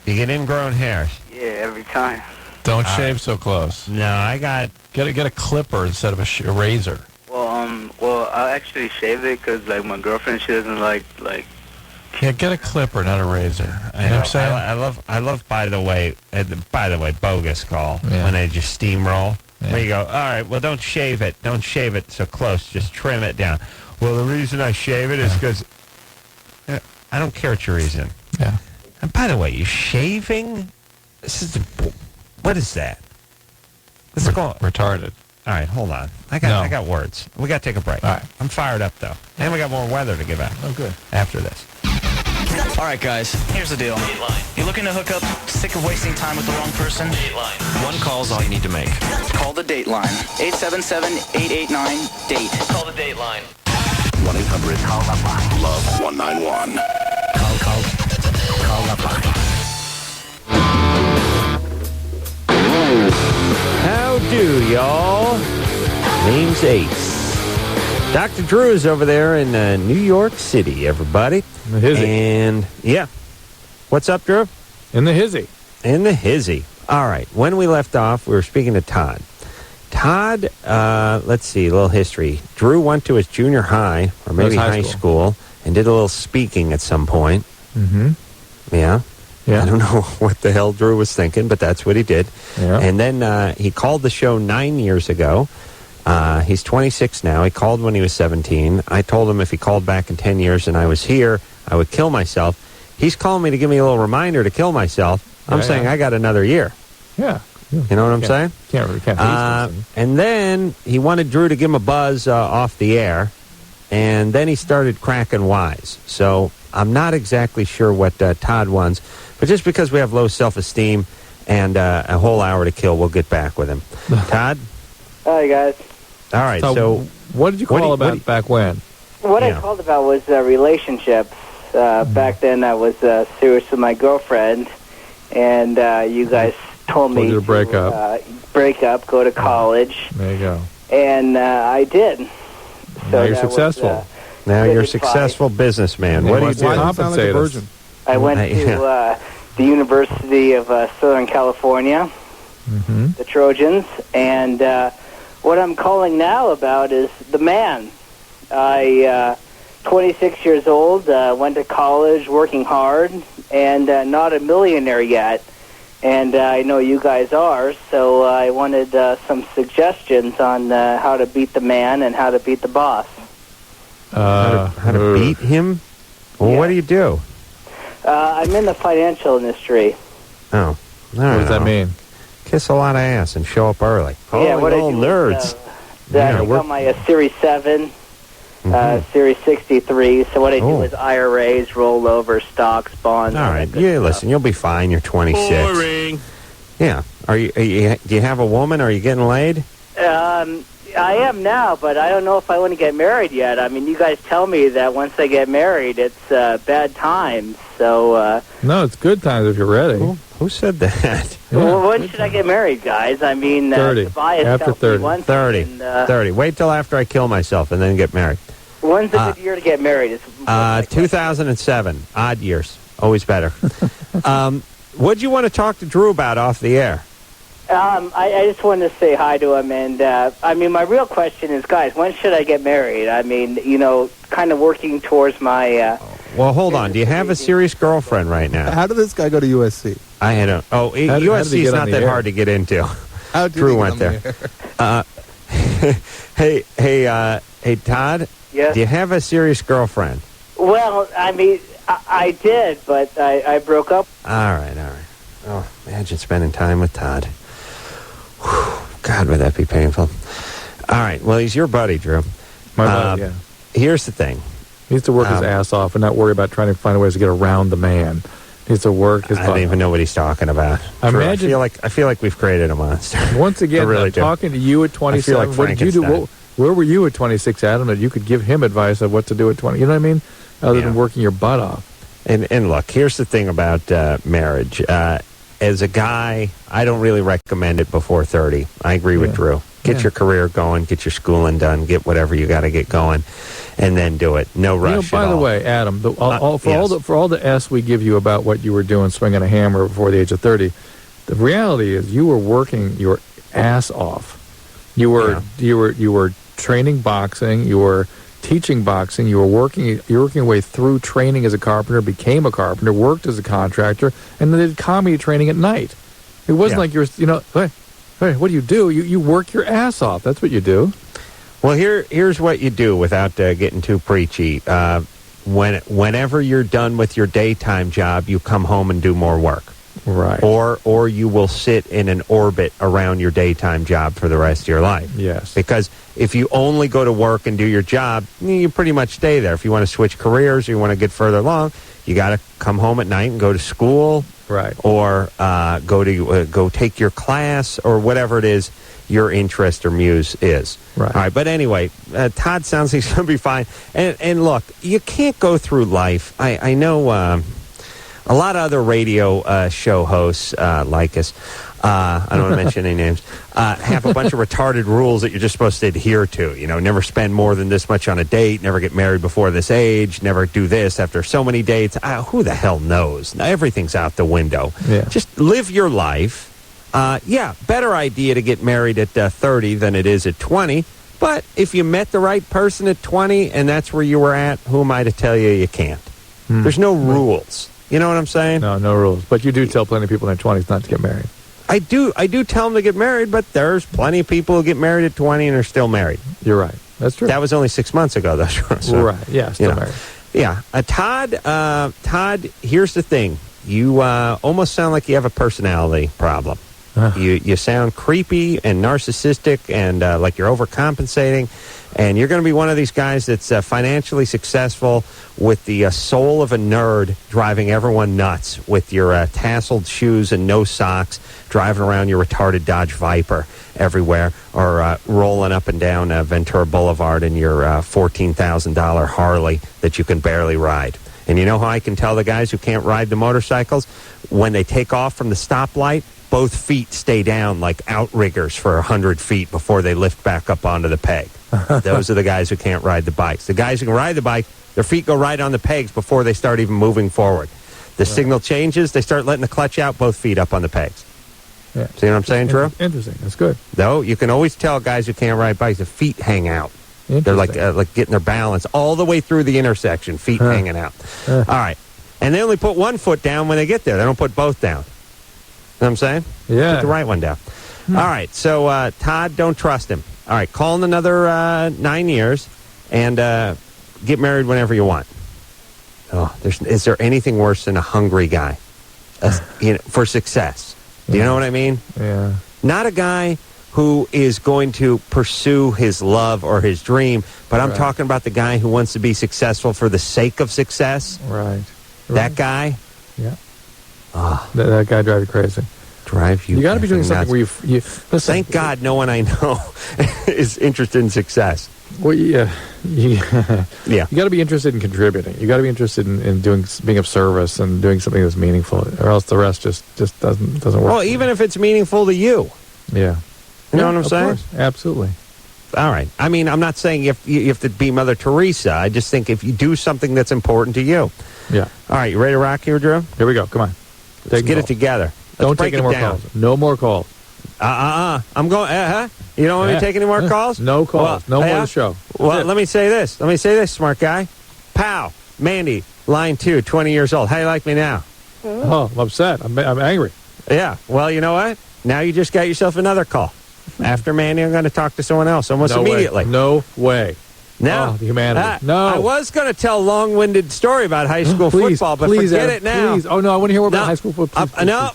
You get ingrown hairs? Yeah, every time. Don't shave so close. No, I got... Get a clipper instead of a razor. Well, I actually shave it because, like, my girlfriend, she doesn't like... Yeah, get a clipper, not a razor. You know what I'm saying? I love, by the way, bogus call when they just steamroll. Yeah. Where you go, all right, well, don't shave it so close, just trim it down. Well, the reason I shave it is because I don't care what your reason. Yeah. And by the way, you shaving? What is that? What's going? Retarded. All right, hold on. I got words. We got to take a break. All right. I'm fired up though, and we got more weather to give out. Oh, good. After this. All right, guys, here's the deal. You're looking to hook up, sick of wasting time with the wrong person? One call's all you need to make. Call the Dateline. 877-889-DATE. Call the Dateline. 1-800-LOVE-191. Call Loveline. How do, y'all? Name's Ace. Dr. Drew is over there in New York City, everybody. In the hizzy. And, what's up, Drew? In the hizzy. In the hizzy. All right. When we left off, we were speaking to Todd. Todd, let's see, a little history. Drew went to his junior high, or maybe high school, and did a little speaking at some point. Mm-hmm. Yeah. Yeah. I don't know what the hell Drew was thinking, but that's what he did. Yeah. And then he called the show 9 years ago. He's 26 now. He called when he was 17. I told him if he called back in 10 years and I was here, I would kill myself. He's calling me to give me a little reminder to kill myself. I'm saying I got another year. Yeah. You know what I'm saying? Can't and then he wanted Drew to give him a buzz off the air, and then he started cracking wise. So I'm not exactly sure what Todd wants, but just because we have low self-esteem and a whole hour to kill, we'll get back with him. Todd? Hi, guys. All right, so what did you call about back when? What I called about was relationships. Back then, I was serious with my girlfriend, and you guys told me to break up, go to college. There you go. And I did. So now you're successful. Now you're a successful businessman. What do you do? Compensate us. I went to the University of Southern California, the Trojans, and what I'm calling now about is the man. I, 26 years old, went to college, working hard, and not a millionaire yet. And I know you guys are, so I wanted some suggestions on how to beat the man and how to beat the boss. How to beat him? Well, what do you do? I'm in the financial industry. Oh. What does that mean? Kiss a lot of ass and show up early. Yeah, what Holy nerds. I got my Series 7, Series 63. So what I do is IRAs, rollovers, stocks, bonds. All right. Listen, you'll be fine. You're 26. Boring. Yeah. Do you have a woman? Are you getting laid? I am now, but I don't know if I want to get married yet. I mean, you guys tell me that once I get married, it's bad times. So no, it's good times if you're ready. Who said that? Well, when should I get married, guys? I mean, 30. Tobias After 30. 30. 30. Wait till after I kill myself and then get married. When's a good year to get married? 2007. Odd years. Always better. What'd you want to talk to Drew about off the air? I just wanted to say hi to him, and I mean, my real question is, guys, when should I get married? I mean, kind of working towards my... Well, hold on. Do you have a serious girlfriend right now? How did this guy go to USC? USC is not that hard to get into. How did Drew he went get there. Hey, Todd. Yes. Do you have a serious girlfriend? Well, I mean, I did, but I broke up. All right. Oh, imagine spending time with Todd. Whew, God, would that be painful. All right. Well, he's your buddy, Drew. My buddy, yeah. Here's the thing. He needs to work his ass off and not worry about trying to find ways to get around the man. He needs to work his I don't even know what he's talking about. Imagine, I feel like we've created a monster. Once again, really talking to you at 27, like what did you do? Frankenstein. Where were you at 26, Adam, that you could give him advice of what to do at 20? You know what I mean? Other than working your butt off. And look, here's the thing about marriage. As a guy, I don't really recommend it before 30. I agree with Drew. Get your career going, get your schooling done, get whatever you got to get going, and then do it. No rush. By the way, Adam, for all the S we give you about what you were doing, swinging a hammer before the age of 30, the reality is you were working your ass off. You were training boxing. You were teaching boxing. You were working your way through training as a carpenter, became a carpenter, worked as a contractor, and then did comedy training at night. It wasn't like hey, what do? You work your ass off. That's what you do. Well, here's what you do without getting too preachy. Whenever you're done with your daytime job, you come home and do more work. Right. Or you will sit in an orbit around your daytime job for the rest of your life. Yes. Because if you only go to work and do your job, you pretty much stay there. If you want to switch careers or you want to get further along, you got to come home at night and go to school. Right. Or go take your class or whatever it is your interest or muse is. Right. All right. But anyway, Todd sounds like he's going to be fine. And look, you can't go through life. I know a lot of other radio show hosts like us. I don't want to mention any names. Have a bunch of retarded rules that you're just supposed to adhere to. You know, never spend more than this much on a date. Never get married before this age. Never do this after so many dates. Who the hell knows? Now, everything's out the window. Yeah. Just live your life. Better idea to get married at 30 than it is at 20. But if you met the right person at 20 and that's where you were at, who am I to tell you can't? There's no rules. You know what I'm saying? No rules. But you do tell plenty of people in their 20s not to get married. I do tell them to get married, but there's plenty of people who get married at 20 and are still married. You're right. That's true. That was only 6 months ago, though. So, right. Yeah, still married. Yeah. Todd, here's the thing. You almost sound like you have a personality problem. You sound creepy and narcissistic and like you're overcompensating. And you're going to be one of these guys that's financially successful with the soul of a nerd, driving everyone nuts with your tasseled shoes and no socks, driving around your retarded Dodge Viper everywhere, or rolling up and down Ventura Boulevard in your $14,000 Harley that you can barely ride. And you know how I can tell the guys who can't ride the motorcycles? When they take off from the stoplight, both feet stay down like outriggers for 100 feet before they lift back up onto the peg. Those are the guys who can't ride the bikes. The guys who can ride the bike, their feet go right on the pegs before they start even moving forward. The signal changes, they start letting the clutch out, both feet up on the pegs. Yeah. See what I'm saying, Drew? Interesting. That's good. Though, you can always tell guys who can't ride bikes, the feet hang out. They're like getting their balance all the way through the intersection, feet hanging out. All right. And they only put one foot down when they get there. They don't put both down. You know what I'm saying? Yeah. Put the right one down. All right. So, Todd, don't trust him. All right. Call in another 9 years and get married whenever you want. Oh, is there anything worse than a hungry guy for success? Do you know what I mean? Yeah. Not a guy who is going to pursue his love or his dream, but I'm talking about the guy who wants to be successful for the sake of success. Right. That guy? Yeah. That guy drives you crazy. You got to be doing something where you listen. Thank God no one I know is interested in success. Well, yeah. You got to be interested in contributing. You got to be interested in being of service and doing something that's meaningful, or else the rest just doesn't work. Well, even if it's meaningful to you. Yeah. You know what I'm saying? Course. Absolutely. All right. I mean, I'm not saying you have to be Mother Teresa. I just think if you do something that's important to you. Yeah. All right. You ready to rock here, Drew? Here we go. Come on. Let's get it together. Don't take any more calls. No more calls. I'm going, You don't want me to take any more calls? No calls. No more of the show. Well, let me say this, smart guy. Pow. Mandy, line 2, 20 years old. How you like me now? Oh, I'm upset. I'm angry. Yeah. Well, you know what? Now you just got yourself another call. After Mandy, I'm going to talk to someone else almost immediately. No way. No. Oh, humanity. No. I was going to tell a long-winded story about high school football, but forget it now. Please. Oh, no, I want to hear more about high school football. No,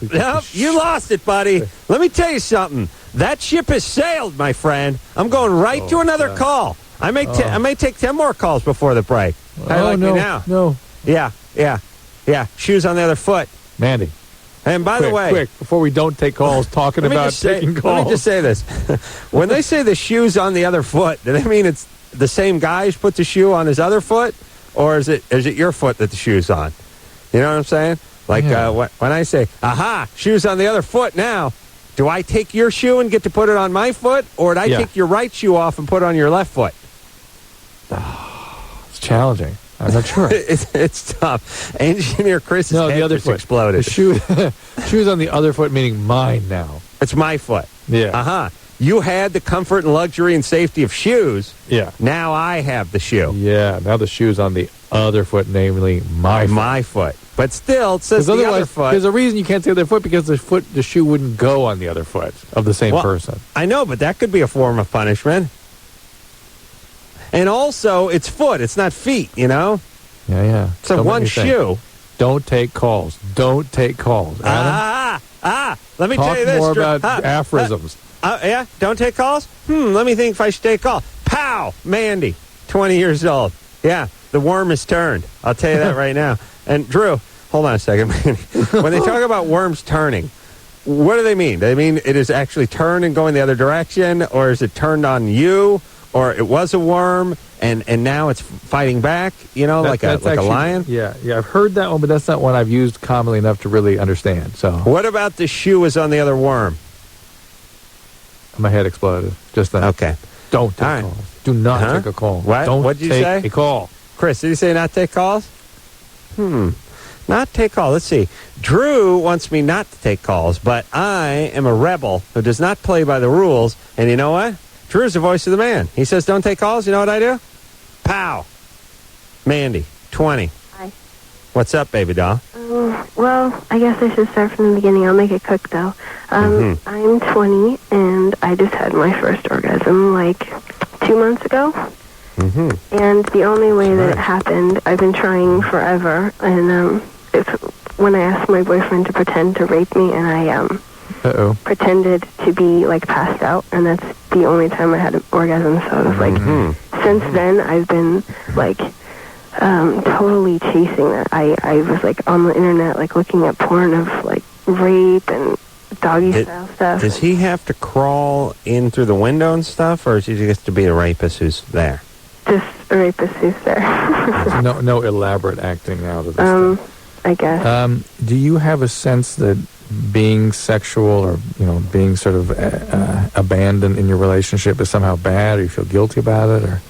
you lost it, buddy. Let me tell you something. That ship has sailed, my friend. I'm going right to another call. I may take 10 more calls before the break. How you like me now? No. Yeah. Shoes on the other foot. Mandy. And by the way, quick, before we don't take calls, talking about taking calls. Let me just say this. When they say the shoe's on the other foot, do they mean it's the same guy who's put the shoe on his other foot? Or is it your foot that the shoe's on? You know what I'm saying? Like when I say, aha, shoe's on the other foot now, do I take your shoe and get to put it on my foot? Or did I take your right shoe off and put it on your left foot? It's challenging. I'm not sure. It's tough. Engineer Chris's head the other just foot exploded. The shoe's on the other foot, meaning mine now. It's my foot. Yeah. You had the comfort and luxury and safety of shoes. Yeah. Now I have the shoe. Yeah. Now the shoe's on the other foot, namely my foot. My foot. But still, it says the other foot. There's a reason you can't say the other foot, because the shoe wouldn't go on the other foot of the same person. I know, but that could be a form of punishment. And also, it's foot. It's not feet, you know? Yeah. It's a one shoe. Don't take calls. Don't take calls. Adam? Let me tell you this. Talk more about aphorisms. Yeah? Don't take calls? Let me think if I should take calls. Pow! Mandy, 20 years old. Yeah, the worm is turned. I'll tell you that right now. And Drew, hold on a second. When they talk about worms turning, what do they mean? Do they mean it is actually turned and going the other direction? Or is it turned on you? Or it was a worm, and now it's fighting back, you know, like a lion? Yeah, I've heard that one, but that's not one I've used commonly enough to really understand. So, what about the shoe is on the other worm? My head exploded just then. Okay. Don't take calls. Do not take a call. What? What'd you say? A call. Chris, did you say not take calls? Not take calls. Let's see. Drew wants me not to take calls, but I am a rebel who does not play by the rules, and you know what? Drew's the voice of the man. He says, don't take calls. You know what I do? Pow. Mandy, 20. Hi. What's up, baby doll? Well, I guess I should start from the beginning. I'll make it quick, though. I'm 20, and I just had my first orgasm, 2 months ago. And the only way that it happened, I've been trying forever, and when I asked my boyfriend to pretend to rape me, and I pretended to be passed out, and that's the only time I had an orgasm. So it was since then I've been totally chasing that. I was on the internet looking at porn of rape and doggy style stuff. Does he have to crawl in through the window and stuff, or is he just to be a rapist who's there? Just a rapist who's there. no elaborate acting out of this stuff. I guess. Do you have a sense that being sexual or being sort of abandoned in your relationship is somehow bad, or you feel guilty about it, or?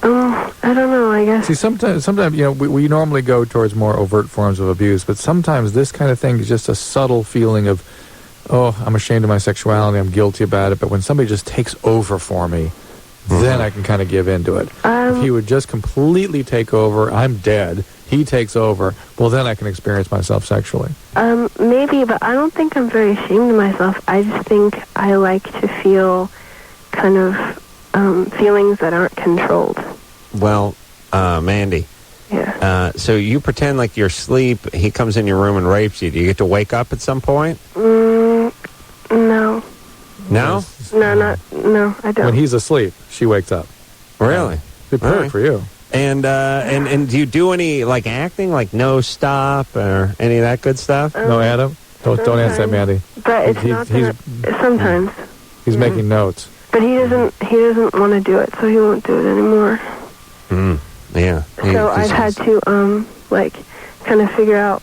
I don't know, I guess. See, sometimes we normally go towards more overt forms of abuse, but sometimes this kind of thing is just a subtle feeling of, I'm ashamed of my sexuality, I'm guilty about it, but when somebody just takes over for me, then I can kind of give into it. If he would just completely take over, I'm dead, he takes over, well, then I can experience myself sexually. Maybe, but I don't think I'm very ashamed of myself. I just think I like to feel kind of feelings that aren't controlled. Well, Mandy. Yeah. So you pretend like you're asleep, he comes in your room and rapes you. Do you get to wake up at some point? No. No? No, I don't. When he's asleep, she wakes up. Really? Good perk for you. And do you do any acting, no stop or any of that good stuff? No, Adam. Don't answer that, Mandy. But it's not that. Sometimes. He's making notes. But he doesn't want to do it, so he won't do it anymore. Yeah. So I've had to kind of figure out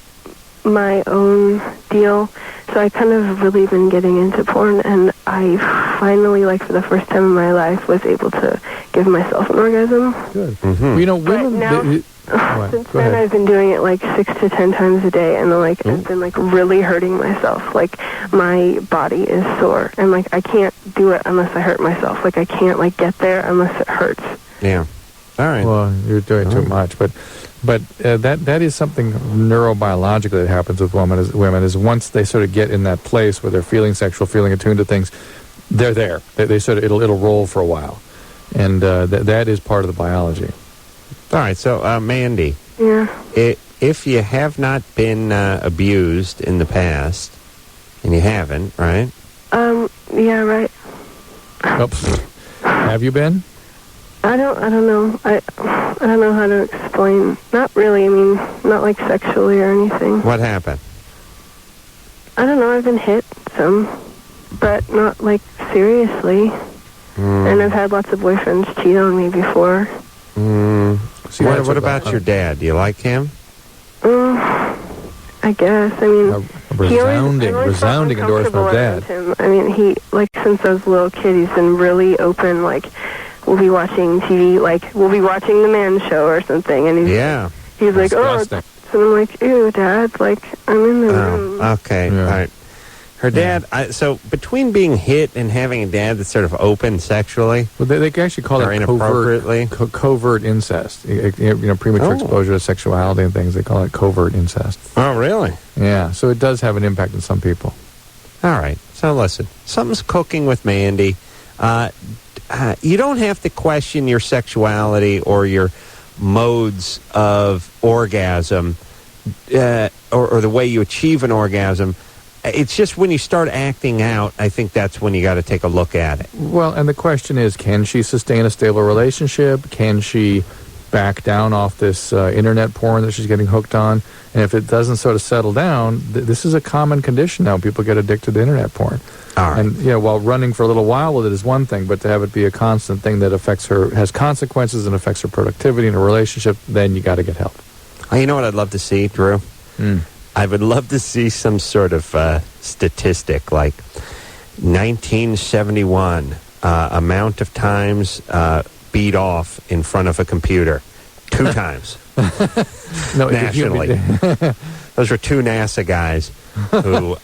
my own deal. So I kind of really been getting into porn, and I finally, for the first time in my life, was able to give myself an orgasm. Good. Well, women... Now, since then, I've been doing it 6 to 10 times a day, and I've been really hurting myself. My body is sore, and I can't do it unless I hurt myself. I can't get there unless it hurts. Yeah. All right. Well, you're doing too much, but that is something neurobiologically that happens with women is once they sort of get in that place where they're feeling sexual, feeling attuned to things, they're there. They sort of it'll roll for a while, and that is part of the biology. All right. So, Mandy. Yeah. If you have not been abused in the past, and you haven't, right? Yeah, right. Oops. Have you been? I don't know. I don't know how to explain. Not really. I mean, not like sexually or anything. What happened? I don't know. I've been hit some, but not like seriously. And I've had lots of boyfriends cheat on me before. See, what about your dad? Do you like him? I guess. I mean, resounding endorsement of Dad. Him. I mean, he, like, since I was a little kid, he's been really open. Like, we'll be watching TV, like, we'll be watching The Man Show or something, and he's like, disgusting. So I'm like, ew, Dad, like, I'm in the room. Okay, Yeah. all right. Her dad, so between being hit and having a dad that's sort of open sexually, well, they actually call or it inappropriately, covert incest. Premature exposure to sexuality and things. They call it covert incest. Oh, really? Yeah, so it does have an impact on some people. All right. So listen, something's cooking with Mandy. You don't have to question your sexuality or your modes of orgasm or the way you achieve an orgasm. It's just when you start acting out, I think that's when you got to take a look at it. Well, and the question is, can she sustain a stable relationship? Can she back down off this internet porn that she's getting hooked on? And if it doesn't sort of settle down, this is a common condition now. People get addicted to internet porn. All right. And, while running for a little while with it is one thing, but to have it be a constant thing that affects her, has consequences and affects her productivity in a relationship, then you got to get help. You know what I'd love to see, Drew? I would love to see some sort of statistic like 1971 amount of times beat off in front of a computer. 2 times. No, nationally. Those were 2 NASA guys who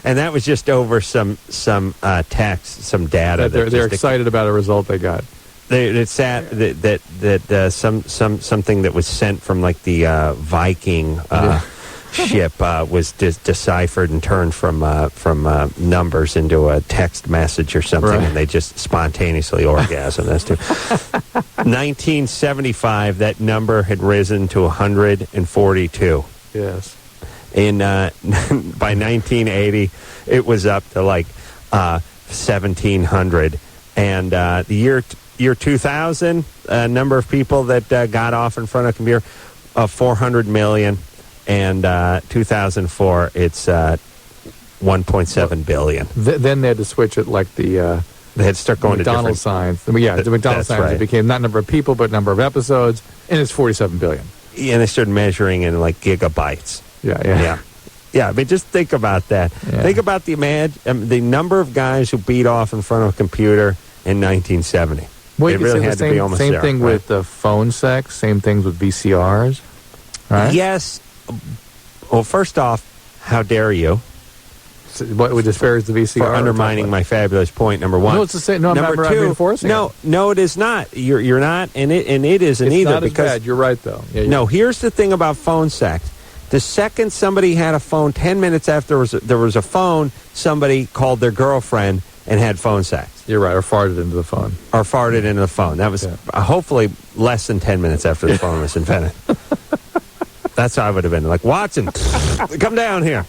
and that was just over some text, some data. They're excited about a result they got. It's sad that something that was sent from like the Viking ship was deciphered and turned from numbers into a text message or something, right. And they just spontaneously orgasm. That's too. 1975, that number had risen to 142. Yes. By 1980, it was up to like 1,700, and the year 2000, number of people that got off in front of a computer, 400 million. And 2004, it's 1.7 billion. Then they had to switch it like the they had to start going McDonald's to different signs. Yeah, the McDonald's signs. Right. It became not number of people, but number of episodes, and it's 47 billion. And they started measuring in like gigabytes. Yeah. I mean, just think about that. Yeah. Think about the number of guys who beat off in front of a computer in 1970. Well, it really had to be almost same there, thing right? with the phone sex. Same things with VCRs. Right? Yes. Well, first off, how dare you? So what would disparage the VCR? For undermining my fabulous point, number one. No, it's the same. No, number I'm two, reinforcing it. No, it is not. You're not, and it isn't it's either. Not as because bad. You're right, though. Yeah, no, here's the thing about phone sex. The second somebody had a phone, 10 minutes after there was a phone, somebody called their girlfriend and had phone sex. You're right, or farted into the phone. That was hopefully less than 10 minutes after the phone was invented. That's how I would have been. Like, Watson, come down here.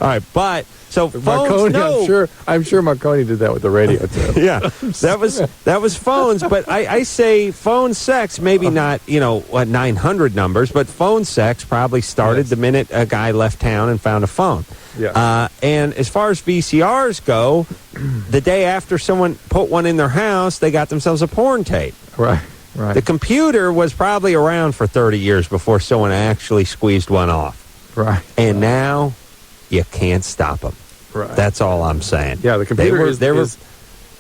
All right, but so phones, Marconi, no. I'm sure Marconi did that with the radio too. Yeah, that was phones. But I say phone sex, maybe not 900 numbers, but phone sex probably started the minute a guy left town and found a phone. Yeah. And as far as VCRs go, the day after someone put one in their house, they got themselves a porn tape. Right. The computer was probably around for 30 years before someone actually squeezed one off. Right. And now you can't stop them. Right. That's all I'm saying. Yeah, the computer is the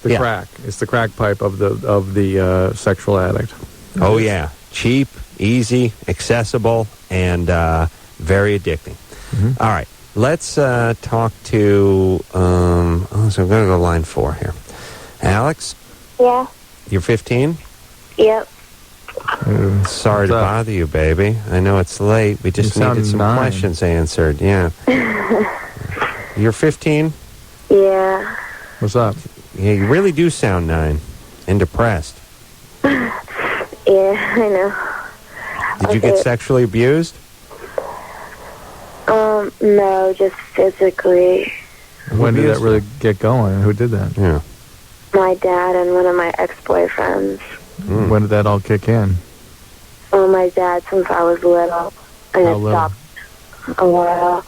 yeah. crack. It's the crack pipe of the sexual addict. Oh yeah, cheap, easy, accessible, and very addicting. Mm-hmm. All right, let's talk to. So I'm going to go line 4 here. Alex. Yeah. You're 15? Yep. Sorry to What's up? bother you, baby. I know it's late. We just You sound needed some 9. questions answered. Yeah. You're 15? Yeah. What's up? Yeah, you really do sound 9 and depressed. Yeah, I know. Did you get sexually abused? No, just physically. When did that really get going? Who did that? Yeah. My dad and one of my ex-boyfriends. When did that all kick in? Well, my dad since I was little, and How it little? stopped a while.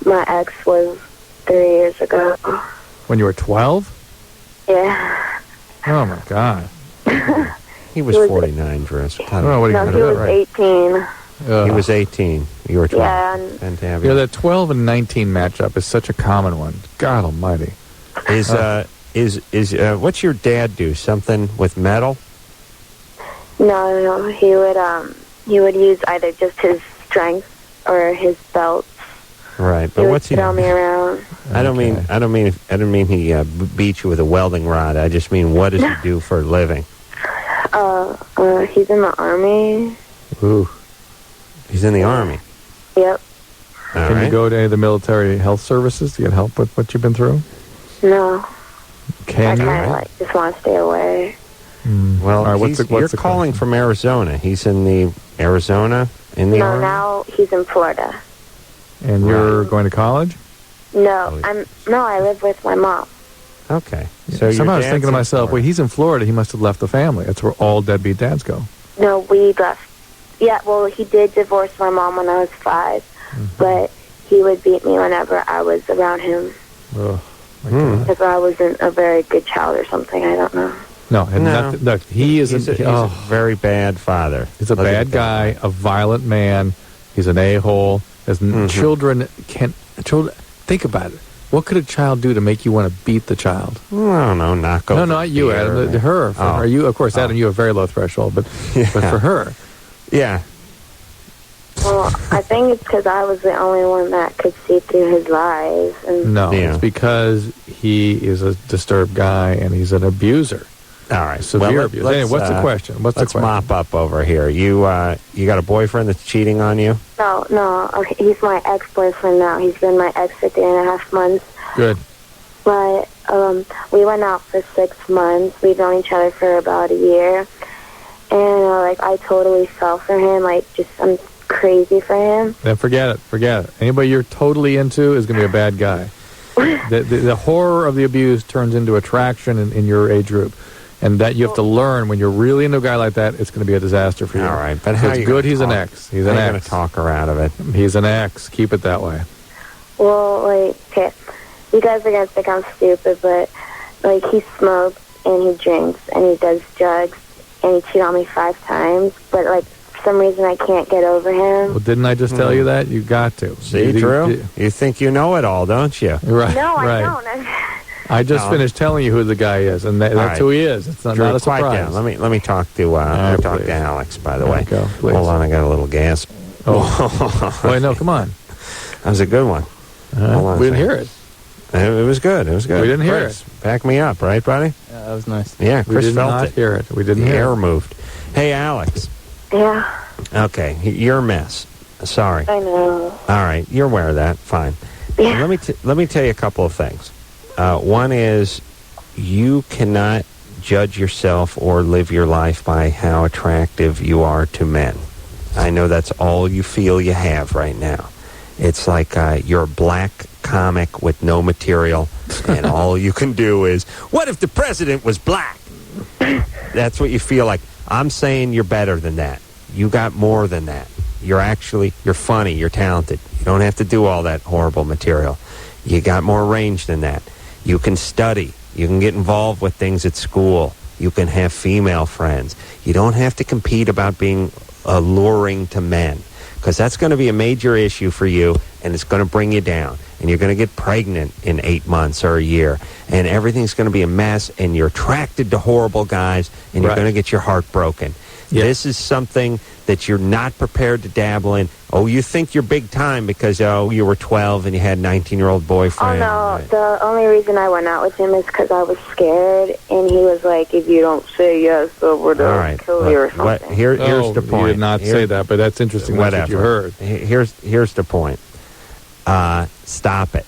My ex was 3 years ago. When you were 12? Yeah. Oh, my God. He was 49, Driss. I don't know what he No, got he was right. 18. He was 18. You were 12. Yeah, and Fantabulous. You know, that 12 and 19 matchup is such a common one. God almighty. Is what's your dad do? Something with metal? no, he would use either just his strength or his belt. Right, He but would what's he? throw me around. I don't mean he beat you with a welding rod. I just mean what does he do for a living? He's in the army. Ooh, he's in the army. Yep. All Can right. you go to any of the military health services to get help with what you've been through? No, Can I you? kind of just want to stay away. Well, All right, what's you're the calling question? from Arizona. He's in the Arizona in the No, army. now he's in Florida. And you're going to college? No, I live with my mom. Okay. So Somehow I was your thinking dad's to in myself, well, Florida. he's in Florida. He must have left the family. That's where all deadbeat dads go. No, we left. Yeah, well, he did divorce my mom when I was 5, but he would beat me whenever I was around him Oh, my Hmm. God. because I wasn't a very good child or something. I don't know. No, and No. look, he is He's a very bad father. He's a Look at bad that. guy, a violent man. He's an a-hole. As children think about it. What could a child do to make you want to beat the child? I don't know. Knock over. No, not you, beer, Adam. man. Her. For Oh. her. You, of course, Adam, you have very low threshold, but for her. Yeah. Well, I think it's because I was the only one that could see through his lies. And No, Yeah. it's because he is a disturbed guy and he's an abuser. All right. Severe Well, abuse. Anyway, what's the question? What's the let's question? mop up over here. You got a boyfriend that's cheating on you? No, okay, he's my ex-boyfriend now. He's been my ex for 3.5 months. Good. But we went out for 6 months. We've known each other for about a year. And, I totally fell for him. I'm crazy for him. Then forget it. Forget it. Anybody you're totally into is going to be a bad guy. The horror of the abuse turns into attraction in your age group. And that you have to learn when you're really into a guy like that, it's going to be a disaster for you. All right. But So how it's you good gonna he's an talk- ex. He's how an you gonna ex. talk her out of it? He's an ex. Keep it that way. Well, okay, you guys are going to think I'm stupid, but, he smokes and he drinks and he does drugs and he cheated on me 5 times. But, for some reason I can't get over him. Well, didn't I just tell you that? You got to. See, Drew? You think you know it all, don't you? Right. No, I right. don't. I just No. finished telling you who the guy is, and that's right. who he is. It's not, Drew, not a quiet surprise. down. Let me talk to let me talk please. to Alex. By the Yeah, way, go, please. hold on, I got a little gasp. Oh, wait, no, come on. That was a good one. Hold on a We didn't second. hear it. It was good. It was good. We didn't hear Chris, back me up, right, buddy? Yeah, that was nice. Yeah, We Chris did felt not it. hear it. We didn't The hear air it. moved. Hey, Alex. Yeah, Okay, you're a mess. Sorry. I know. All right, you're aware of that. Fine. Yeah. Let me tell you a couple of things. One is you cannot judge yourself or live your life by how attractive you are to men. I know that's all you feel you have right now. It's like you're a black comic with no material, and all you can do is, what if the president was black? That's what you feel like. I'm saying you're better than that. You got more than that. You're funny, you're talented. You don't have to do all that horrible material. You got more range than that. You can study. You can get involved with things at school. You can have female friends. You don't have to compete about being alluring to men, because that's going to be a major issue for you, and it's going to bring you down. And you're going to get pregnant in 8 months or a year, and everything's going to be a mess, and you're attracted to horrible guys, and you're Right. going to get your heart broken. Yeah. This is something that you're not prepared to dabble in. Oh, you think you're big time because, you were 12 and you had a 19-year-old boyfriend. Oh, no. The only reason I went out with him is because I was scared, and he was like, if you don't say yes, I would kill you or something. Here's the point. You did not say that, but that's interesting. That's what you heard. Here's the point. Stop it.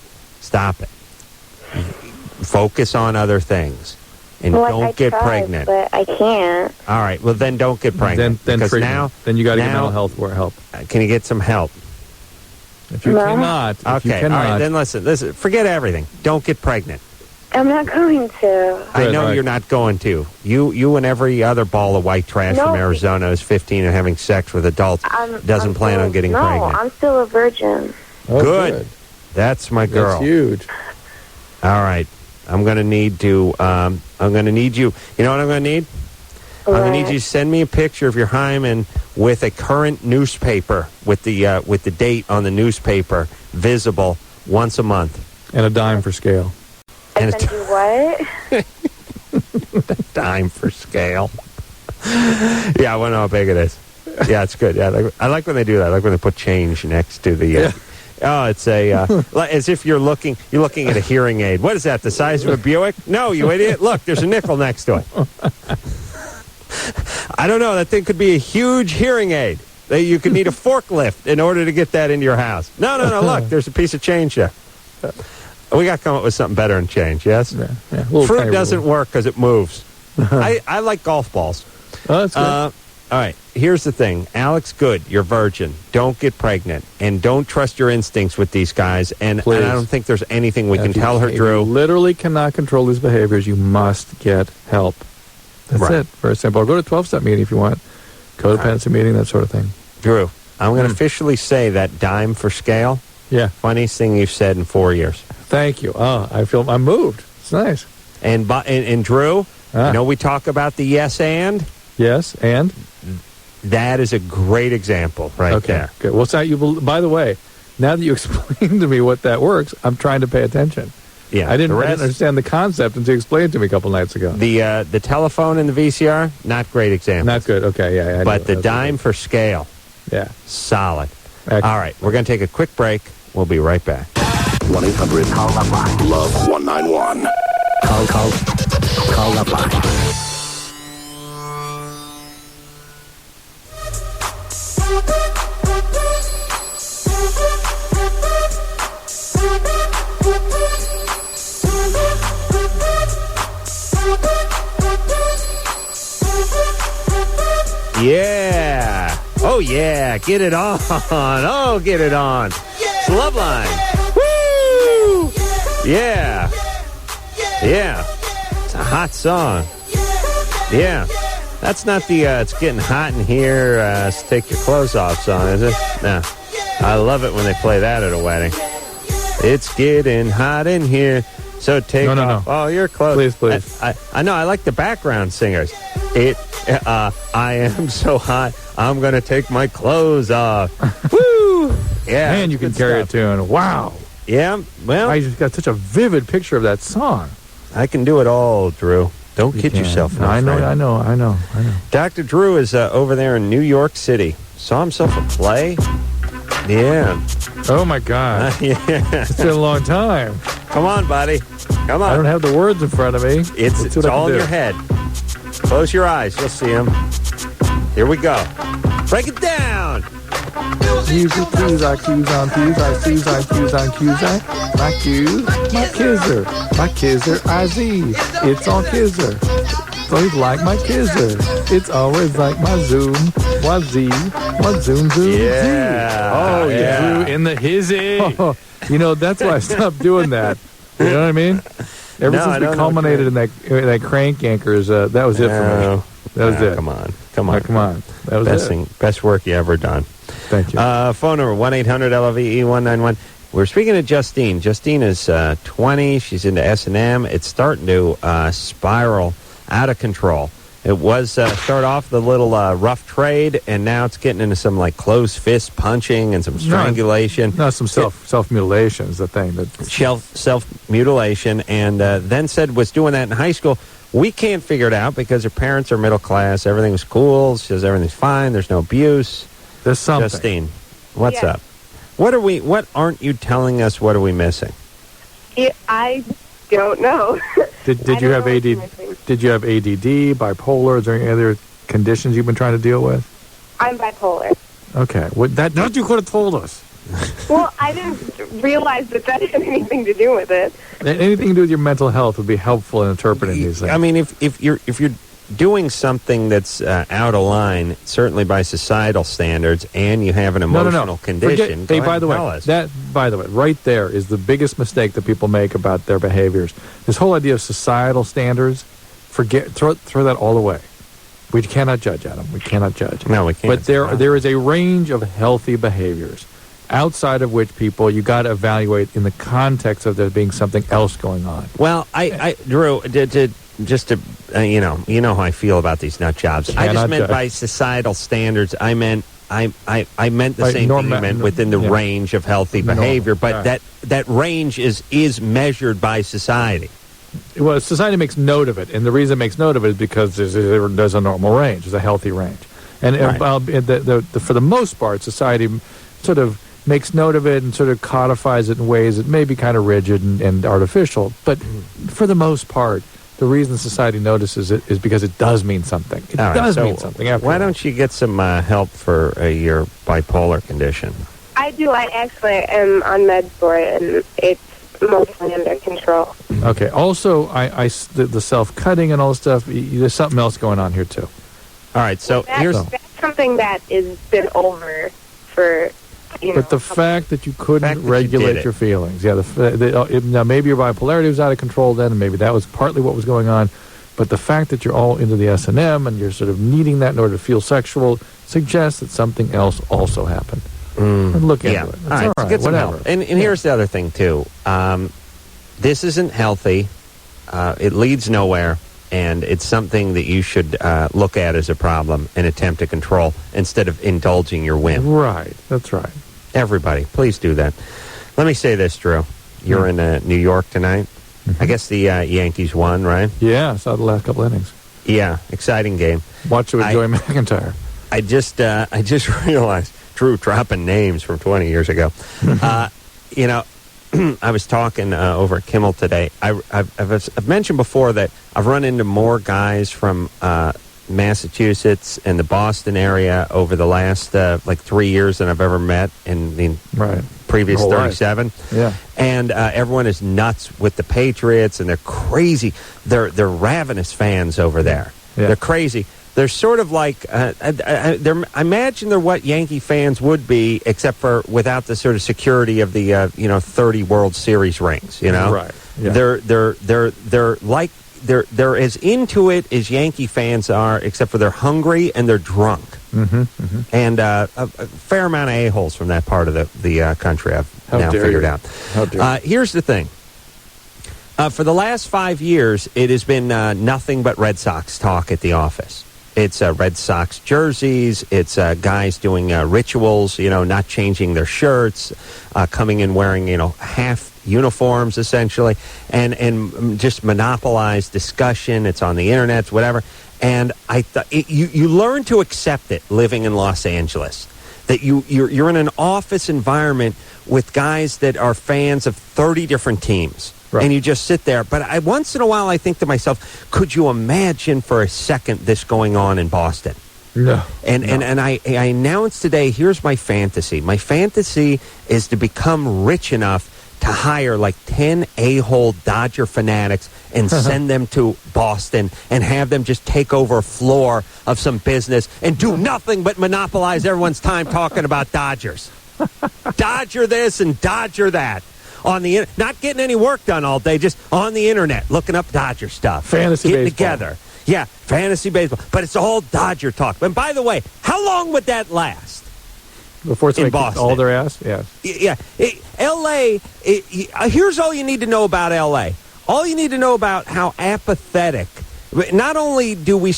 Focus on other things. And don't get pregnant. But I can't. All right. Well, then don't get pregnant. Then because now you got to get mental health help. Can you get some help? If you cannot. Okay. You cannot, all right. Then listen. Forget everything. Don't get pregnant. I'm not going to. I know you're not going to. You and every other ball of white trash from Arizona who's 15 and having sex with adults doesn't plan on getting pregnant. No, I'm still a virgin. Oh, good. That's my girl. That's huge. All right. I'm going to need you. You know what I'm going to need? I'm going to need you to send me a picture of your hymen with a current newspaper with the date on the newspaper visible once a month. And a dime for scale. And send you what? Dime for scale. Yeah, I want to know how big it is. Yeah, it's good. Yeah, I like when they do that. I like when they put change next to the... Oh, it's as if you're looking at a hearing aid. What is that, the size of a Buick? No, you idiot. Look, there's a nickel next to it. I don't know. That thing could be a huge hearing aid. You could need a forklift in order to get that into your house. No. Look, there's a piece of change there. We got to come up with something better than change, yes? Yeah. Fruit doesn't work because it moves. I like golf balls. Oh, that's good. All right, here's the thing. Alex, good, you're virgin. Don't get pregnant. And don't trust your instincts with these guys. And I don't think there's anything we can tell her, Drew. If you literally cannot control these behaviors, you must get help. That's it. Very simple. Or go to 12-step meeting if you want. Codependency meeting, that sort of thing. Drew, I'm going to officially say that dime for scale. Yeah. Funniest thing you've said in 4 years. Thank you. Oh, I'm moved. It's nice. And Drew, we talk about the yes and? Yes, and? That is a great example there. Okay. Well, by the way, now that you explained to me what that works, I'm trying to pay attention. Yeah, I didn't understand the concept until you explained it to me a couple nights ago. The telephone and the VCR, not great example. Not good. Okay, yeah. But the dime for scale, solid. Excellent. All right, we're going to take a quick break. We'll be right back. 1-800-LOVE-191. Call LoveLine. Yeah. Oh, yeah. Get it on. Oh, get it on. It's LoveLine. Woo! Yeah. Yeah. It's a hot song. Yeah. That's not the it's getting hot in here, so take your clothes off song, is it? No. I love it when they play that at a wedding. It's getting hot in here, so take off. No. Oh, your clothes. Please. I know. I like the background singers. I am so hot, I'm going to take my clothes off. Woo! Yeah. Man, you can carry a tune. Wow. Yeah, well. I just got such a vivid picture of that song. I can do it all, Drew. Don't kid yourself. No, I know. Dr. Drew is over there in New York City. Saw himself a play. Yeah. Oh, my God. Yeah. It's been a long time. Come on, buddy. Come on. I don't have the words in front of me. It's all in your head. Close your eyes. You'll see them. Here we go. Break it down. Music cues, I cues on cues, I sees, I cues on cues, I my cues, my kizzer, IZ. It's all kizzer. Always like my kizzer. It's always like my zoom, my Z, my zoom, yeah. Z. Oh, yeah. You drew in the hizzy. Oh, that's why I stopped doing that. You know what I mean? Ever since we culminated in that crank anchors, that was it for me. That was it. Come on. That was best work you ever done. Thank you. Phone number 1-800-LOVE-191. We're speaking to Justine. Justine is 20. She's into S&M. It's starting to spiral out of control. It was start off the little rough trade, and now it's getting into some like closed fist punching and some strangulation. No, some self mutilation is the thing. Self mutilation, and then said was doing that in high school. We can't figure it out because her parents are middle class. Everything's cool. She says everything's fine. There's no abuse. There's something. Justine, what's up? What aren't you telling us? What are we missing? I don't know. Did you have ADD? Did you have ADD, bipolar? Is there any other conditions you've been trying to deal with? I'm bipolar. Okay. That you could have told us. Well, I didn't realize that had anything to do with it. Anything to do with your mental health would be helpful in interpreting these things. I mean, if you're doing something that's out of line, certainly by societal standards, and you have an emotional condition. By the way, right there is the biggest mistake that people make about their behaviors. This whole idea of societal standards, throw that all away. We cannot judge, Adam. We cannot judge. No, we can't. But there is a range of healthy behaviors outside of which you got to evaluate in the context of there being something else going on. Well, Drew, just to you know how I feel about these nut jobs. I just meant by societal standards. I meant the same thing you meant within the range of healthy behavior. But that range is measured by society. Well, society makes note of it, and the reason it makes note of it is because there's a normal range, there's a healthy range, and for the most part, society sort of makes note of it and sort of codifies it in ways that may be kind of rigid and artificial. But for the most part, the reason society notices it is because it does mean something. It does mean something. Why don't you get some help for your bipolar condition? I do. I actually am on meds for it, and it's mostly under control. Okay. Also, the self-cutting and all this stuff, there's something else going on here, too. All right. So that's something that has been over for... But the fact that you couldn't regulate your feelings, now maybe your bipolarity was out of control then, and maybe that was partly what was going on. But the fact that you're all into the S&M and you're sort of needing that in order to feel sexual suggests that something else also happened. Look into it. All right, get some help. And here's the other thing too. This isn't healthy. It leads nowhere. And it's something that you should look at as a problem and attempt to control instead of indulging your whim. Right. That's right. Everybody, please do that. Let me say this, Drew. You're in New York tonight. Mm-hmm. I guess the Yankees won, right? Yeah, I saw the last couple innings. Yeah, exciting game. Watch it with Joey McIntyre. I just realized, Drew dropping names from 20 years ago. I was talking over at Kimmel today. I've mentioned before that I've run into more guys from Massachusetts and the Boston area over the last 3 years than I've ever met in the previous 37. Yeah, and everyone is nuts with the Patriots, and they're crazy. They're ravenous fans over there. Yeah. They're crazy. They're sort of like, I imagine they're what Yankee fans would be, except for without the sort of security of the 30 World Series rings. Right. Yeah. They're as into it as Yankee fans are, except for they're hungry and they're drunk. Mm-hmm, mm-hmm. And a fair amount of a-holes from that part of the country I've now figured out. Here's the thing. For the last 5 years, it has been nothing but Red Sox talk at the office. It's Red Sox jerseys. It's guys doing rituals, not changing their shirts, coming in wearing, half uniforms, essentially, and just monopolized discussion. It's on the internet, whatever. And I thought you learn to accept it living in Los Angeles, that you're in an office environment with guys that are fans of 30 different teams. Right. And you just sit there. But once in a while, I think to myself, could you imagine for a second this going on in Boston? No. And I announced today, here's my fantasy. My fantasy is to become rich enough to hire 10 a-hole Dodger fanatics and send them to Boston and have them just take over a floor of some business and do nothing but monopolize everyone's time talking about Dodgers. Dodger this and Dodger that. Not getting any work done all day, just on the internet, looking up Dodger stuff. Fantasy getting baseball. Together. Yeah, fantasy baseball. But it's all Dodger talk. And by the way, how long would that last? Before it's in Boston. All their ass? Yeah. Yeah. L.A., here's all you need to know about L.A. All you need to know about how apathetic Not only do we,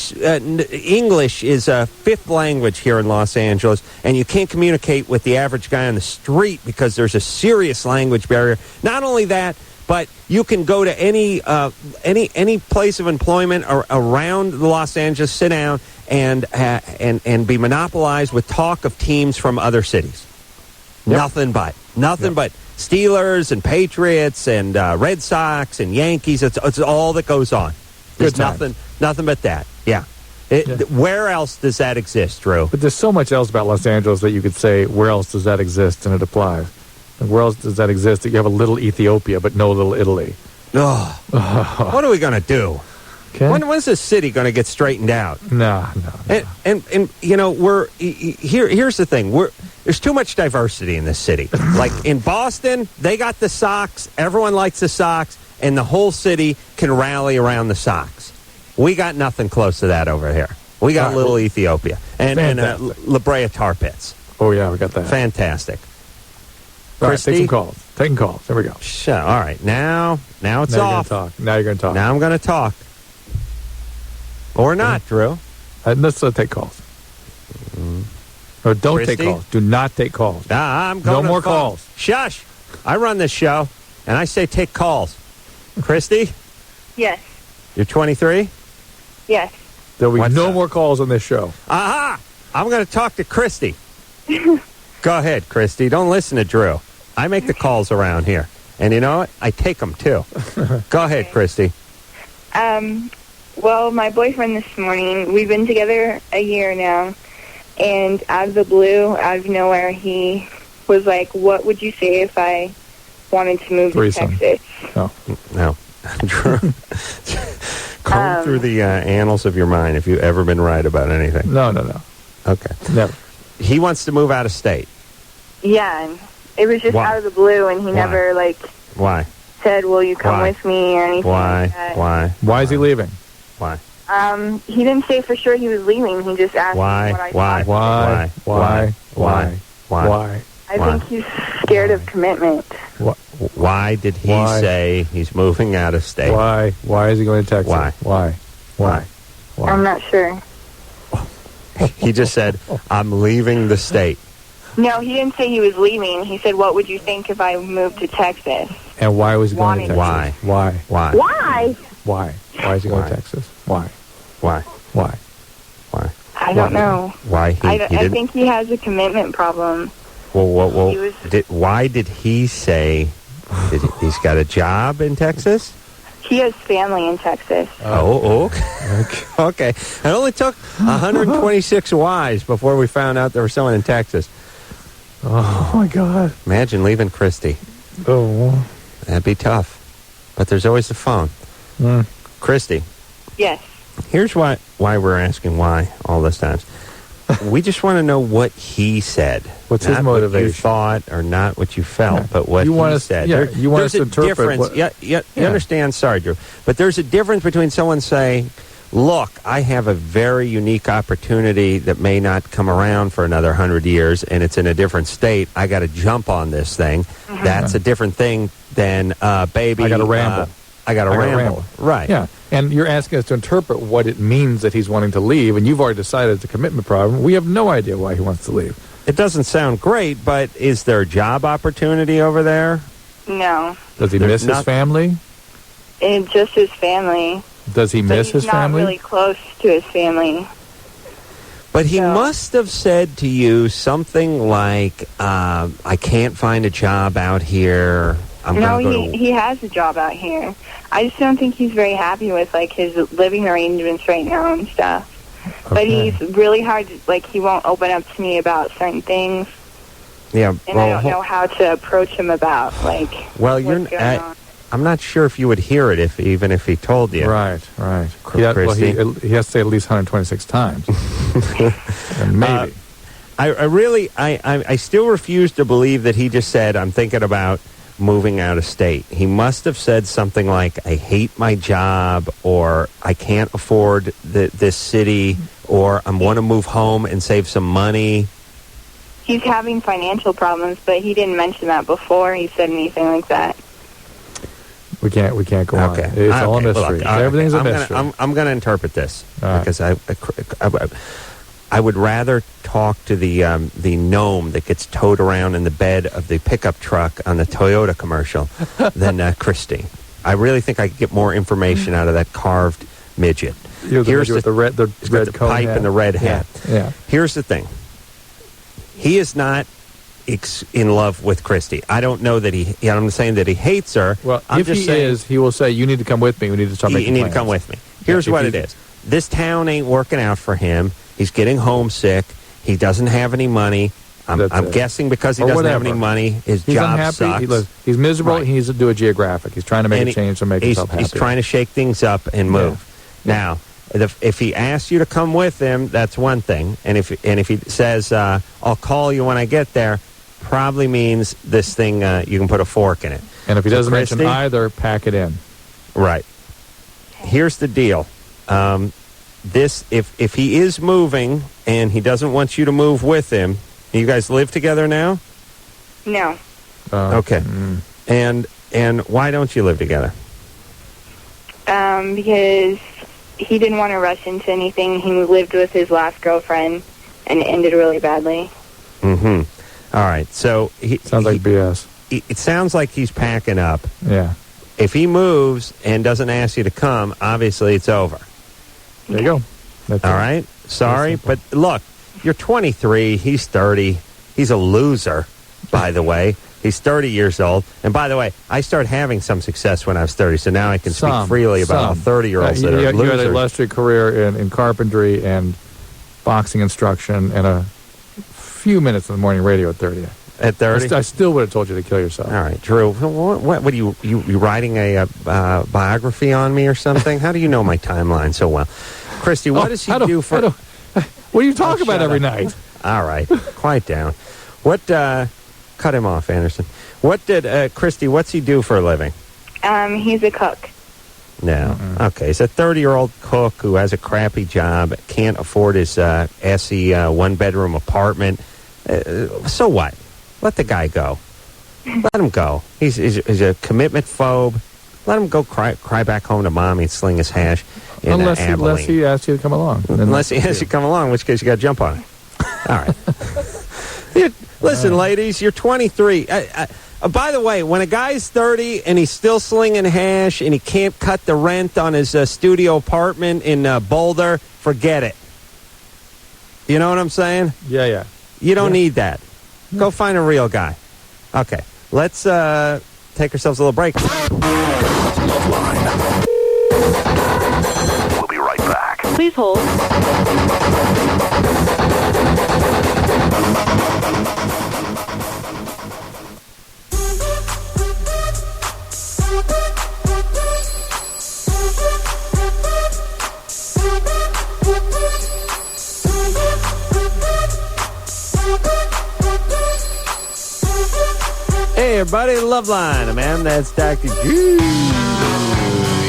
English is a fifth language here in Los Angeles, and you can't communicate with the average guy on the street because there's a serious language barrier. Not only that, but you can go to any place of employment around Los Angeles, sit down, and be monopolized with talk of teams from other cities. Yep. Nothing but Steelers and Patriots and Red Sox and Yankees. It's all that goes on. There's nothing but that. Yeah. Where else does that exist, Drew? But there's so much else about Los Angeles that you could say, where else does that exist? And it applies. And where else does that exist that you have a little Ethiopia but no little Italy? Oh. What are we going to do? Okay. When's this city going to get straightened out? No. And you know, here's the thing. There's too much diversity in this city. Like in Boston, they got the Sox. Everyone likes the Sox. And the whole city can rally around the Sox. We got nothing close to that over here. We got little Ethiopia and La Brea Tar Pits. Oh, yeah, we got that. Fantastic. All right, Christie? take some calls. Taking calls. There we go. Sure. All right. Now it's off. Now you're going to talk. Now I'm going to talk. Or not, Drew. Let's take calls. Or don't Christie? take calls. Do not take calls. I'm going no more calls. Shush. I run this show, and I say take calls. Christie? Yes. You're 23? Yes. There'll be no more calls on this show. Aha! I'm going to talk to Christie. Go ahead, Christie. Don't listen to Drew. I make the calls around here. And you know what? I take them, too. Go ahead, Christie. Well, my boyfriend this morning, we've been together a year now, and out of the blue, out of nowhere, he was like, what would you say if I wanted to move to Texas? No. Drew, comb through the annals of your mind if you've ever been right about anything. No. Okay. Never. He wants to move out of state. Yeah, and it was just out of the blue, and he never, Why? said, will you come with me or anything like that. Why is he leaving? Why? He didn't say for sure he was leaving. He just asked me what I thought. Why? I think he's scared of commitment. Why did he say he's moving out of state? Why is he going to Texas? Why? I'm not sure. He just said, I'm leaving the state. No, he didn't say he was leaving. He said, what would you think if I moved to Texas? And why was he going to Texas? Why? Why? Why is he going to Texas? Why? I don't know. Why? I think he has a commitment problem. Well, why did he say he's got a job in Texas? He has family in Texas. Okay. It only took 126 whys before we found out there was someone in Texas. Oh, my God. Imagine leaving Christie. Oh. That'd be tough. But there's always the phone. Christie. Yes. Here's why we're asking why all this time. We just want to know what he said. What's his motivation? What you thought or not what you felt, but what he said. You want us to interpret You understand? Sorry, Drew. But there's a difference between someone saying, look, I have a very unique opportunity that may not come around for another 100 years, and it's in a different state. I got to jump on this thing. Mm-hmm. That's a different thing than, baby. I got to ramble. I got to ramble. Right. Yeah. And you're asking us to interpret what it means that he's wanting to leave, and you've already decided it's a commitment problem. We have no idea why he wants to leave. It doesn't sound great, but is there a job opportunity over there? No. Does he miss his family? It's just his family. Does he miss his family? He's not really close to his family. But he must have said to you something like, I can't find a job out here. He has a job out here. I just don't think he's very happy with, his living arrangements right now and stuff. Okay. But he's really hard, he won't open up to me about certain things. Yeah. And I don't know how to approach him about, what's going on. I'm not sure if you would hear it even if he told you. Right. He has to say at least 126 times. And maybe. I still refuse to believe that he just said, I'm thinking about moving out of state. He must have said something like, I hate my job, or I can't afford this city, or I want to move home and save some money. He's having financial problems, but he didn't mention that before he said anything like that. We can't go on. Okay. It's all a mystery. Look, Everything's a I'm mystery. I'm going to interpret this All because I would rather talk to the gnome that gets towed around in the bed of the pickup truck on the Toyota commercial than Christie. I really think I could get more information out of that carved midget. Here's the red coat pipe hat. and the red hat. Yeah. Here's the thing. He is not in love with Christie. I don't know that I'm saying that he hates her. Well, I'm if just he saying, is, he will say, "You need to come with me. We need to start making You need plans." to come with me. Here's what it is. This town ain't working out for him. He's getting homesick. He doesnesn't have any money. I'm guessing because he doesn't have any money, his he's job unhappy. sucks. He's miserable. Right. He needs to do a geographic. He's trying to make a change to make himself happy. He's trying to shake things up and move. Yeah. Now, if he asks you to come with him, that's one thing. And if he says, "I'll call you when I get there," probably means this thing you can put a fork in it. And if he doesn't mention Christie, either, pack it in. Right. Here's the deal. If he is moving and he doesn't want you to move with him, you guys live together now? No. Okay. And why don't you live together? Because he didn't want to rush into anything. He lived with his last girlfriend, and it ended really badly. Mm-hmm. All right. So sounds like BS. It sounds like he's packing up. Yeah. If he moves and doesn't ask you to come, obviously it's over. There you go. That's all it. right. Sorry, but look, you're 23. He's 30. He's a loser, by the way. He's 30 years old. And by the way, I started having some success when I was 30, so now I can speak freely about all 30-years-olds that are losers. You had an illustrious career in carpentry and boxing instruction and a few minutes in the morning radio at 30. At 30? I still would have told you to kill yourself. All right, Drew. What are you writing a biography on me or something? How do you know my timeline so well? Christie, what does he do for... What do you talk about every night? All right, quiet down. What... cut him off, Anderson. What did... Christie, what's he do for a living? He's a cook. No. Okay, he's a 30-year-old cook who has a crappy job, can't afford his SE one-bedroom apartment. So what? Let the guy go. Let him go. He's a commitment phobe. Let him go cry back home to mommy and sling his hash in unless Abilene. he asks you to come along. Unless he asks you to come along, in which case you got to jump on it. All right. Listen, ladies, you're 23. By the way, when a guy's 30 and he's still slinging hash and he can't cut the rent on his studio apartment in Boulder, forget it. You know what I'm saying? Yeah. You don't need that. Go find a real guy. Okay, let's take ourselves a little break. LoveLine. We'll be right back. Please hold. Hey, everybody, LoveLine, man. That's Dr. Drew.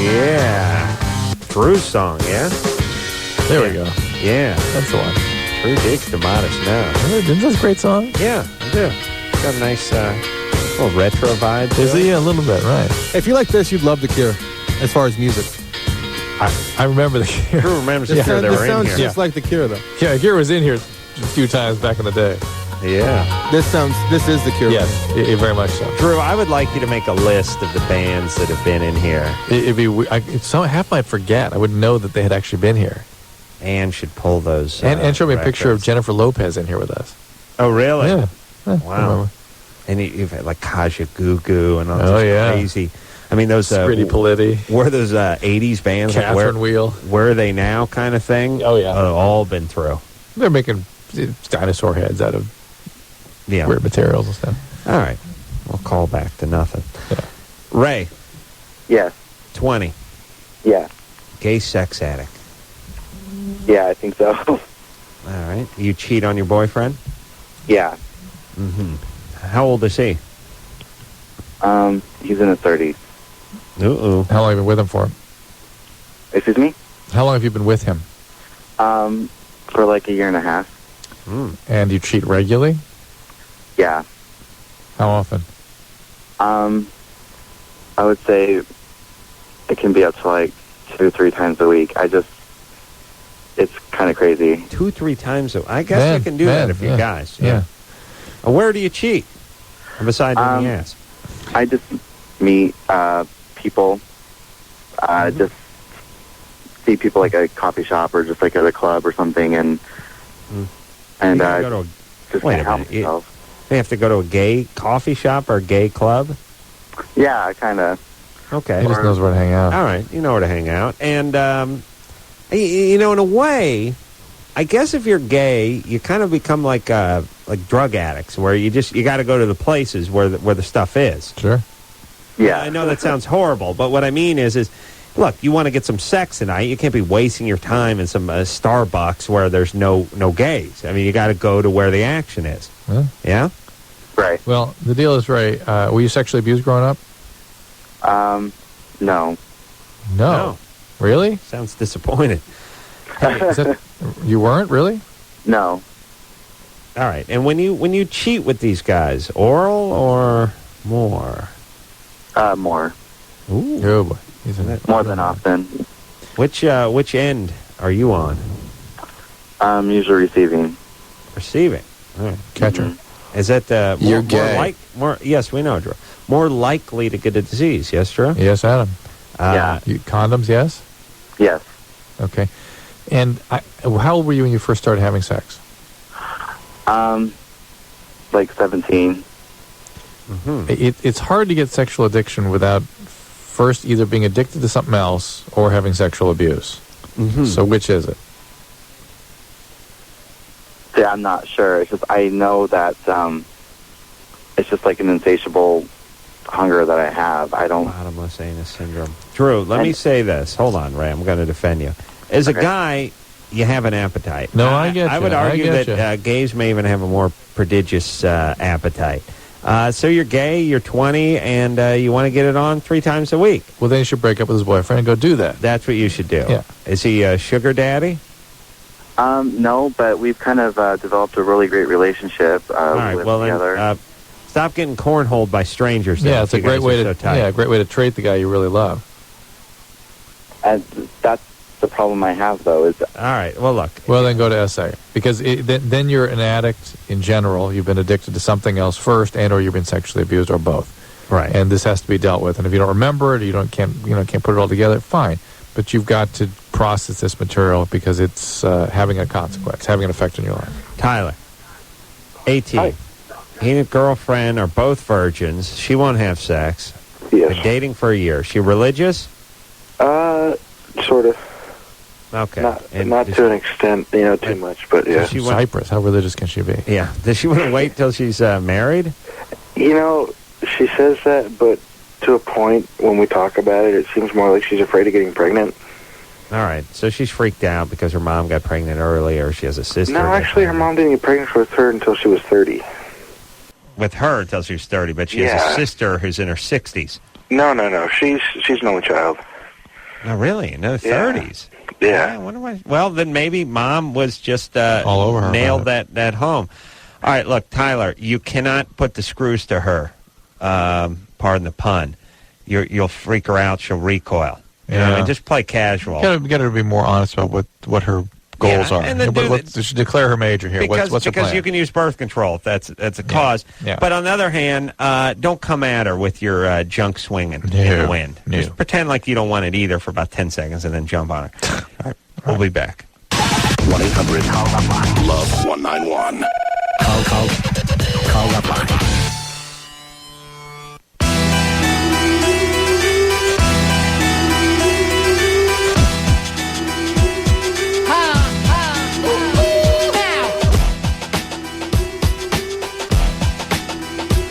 Yeah. Drew's song, yeah? There we go. Yeah. That's the one. Drew digs the modest now. Isn't this a great song? Yeah, I do. It's got a nice little retro vibe to Is it. it? Yeah, a little bit, right. If you like this, you'd love The Cure, as far as music. I remember The Cure. Drew remembers The Cure. They were in sounds here. just like The Cure, though. Yeah, The Cure was in here a few times back in the day. Yeah. This is The Cure. Yes, very much so. Drew, I would like you to make a list of the bands that have been in here. It'd be half might forget. I wouldn't know that they had actually been here. And should pull those. And show me a picture of records. Jennifer Lopez in here with us. Oh, really? Yeah. Wow. And you've had like Kaja Goo and all Oh, those yeah. crazy. I mean, those Pretty Politti. were those 80s bands. like, Catherine Wheel. Where are they now kind of thing? Oh, yeah. All been through. They're making dinosaur heads out of weird materials and stuff. All right. We'll call back to nothing. Yeah. Ray. Yes. 20. Yeah. Gay sex addict. Yeah, I think so. All right. You cheat on your boyfriend? Yeah. Mm-hmm. How old is he? He's in his 30s. Ooh. How long have you been with him for? Excuse me? How long have you been with him? For like a year and a half. And you cheat regularly? Yeah. How often? I would say it can be up to like 2-3 times a week. It's kind of crazy. 2-3 times a week. I guess you can do that if you're guys. Yeah. Where do you cheat? Besides in the ass. I just meet people. Just see people like at a coffee shop or just like at a club or something, and just wait can't a help minute. myself. You have to go to a gay coffee shop or a gay club? Yeah, kind of. Okay. He just knows where to hang out. All right, you know where to hang out. And, in a way, I guess if you're gay, you kind of become like drug addicts, where you got to go to the places where the stuff is. Sure. Yeah. I know that sounds horrible, but what I mean is look, you want to get some sex tonight. You can't be wasting your time in some Starbucks where there's no gays. I mean, you got to go to where the action is. Huh? Yeah? Right. Well, the deal is, Ray, were you sexually abused growing up? No. No. Really? Sounds disappointed. You weren't, really? No. All right. And when you cheat with these guys, oral or more? More. Ooh. Oh, boy. More than often. Which end are you on? Usually receiving. Receiving. All right. Catcher. Mm-hmm. Is that You're gay. Yes, we know, Drew. More likely to get a disease, yes, Drew? Yes, Adam. Yeah. Condoms, yes? Yes. Okay. And how old were you when you first started having sex? Like 17. Mm-hmm. It's hard to get sexual addiction without first either being addicted to something else or having sexual abuse. Mm-hmm. So which is it? Yeah, I'm not sure. It's just I know that it's just like an insatiable hunger that I have. I don't. Bottomless anus syndrome. Drew, let me say this. Hold on, Ray. I'm going to defend you. As a guy, you have an appetite. No, I get you. I would argue that gays may even have a more prodigious appetite. So you're gay, you're 20, and you want to get it on 3 times a week. Well, then you should break up with his boyfriend and go do that. That's what you should do. Yeah. Is he a sugar daddy? No, but we've kind of developed a really great relationship. All right, well together. then, stop getting cornholed by strangers. Yeah, it's a great way to great way to trade the guy you really love. And that's the problem I have, though. Is all right. Well, look. Well, then go to SA because then you're an addict in general. You've been addicted to something else first, and/or you've been sexually abused, or both. Right. And this has to be dealt with. And if you don't remember it, or can't put it all together, fine. But you've got to process this material because it's having a consequence, having an effect on your life. Tyler, 18. Hi. He and a girlfriend are both virgins. She won't have sex. Yes. Been dating for a year. She religious? Sort of. Okay. Not to an extent, too much, but yeah. Cyprus, how religious can she be? Yeah. Does she want to wait till she's married? She says that, but to a point, when we talk about it, it seems more like she's afraid of getting pregnant. All right. So she's freaked out because her mom got pregnant early, or she has a sister. No, actually, her mom didn't get pregnant with her until she was 30. With her until she was 30, but she has a sister who's in her 60s. No. She's an only child. Oh, really? In her 30s? Yeah. I wonder why. Well, then maybe mom was just all over her. Nailed that home. All right, look, Tyler, you cannot put the screws to her. Pardon the pun. You'll freak her out. She'll recoil. You know what I mean? Just play casual. You got to be more honest about what her goals are. And then she declare her major here. What's her plan? Because you can use birth control if that's a cause. Yeah. But on the other hand, don't come at her with your junk swinging in the wind. No. Just pretend like you don't want it either for about 10 seconds and then jump on her. All right, we'll be back. 1-800-LOVE-191. Call LoveLine.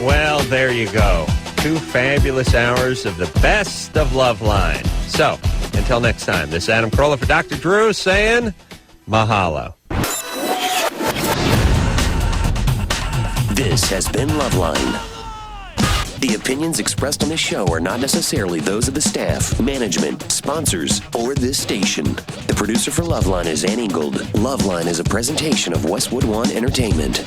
Well, there you go. 2 fabulous hours of the best of LoveLine. So, until next time, this is Adam Carolla for Dr. Drew saying mahalo. This has been LoveLine. The opinions expressed on this show are not necessarily those of the staff, management, sponsors, or this station. The producer for LoveLine is Ann Ingold. LoveLine is a presentation of Westwood One Entertainment.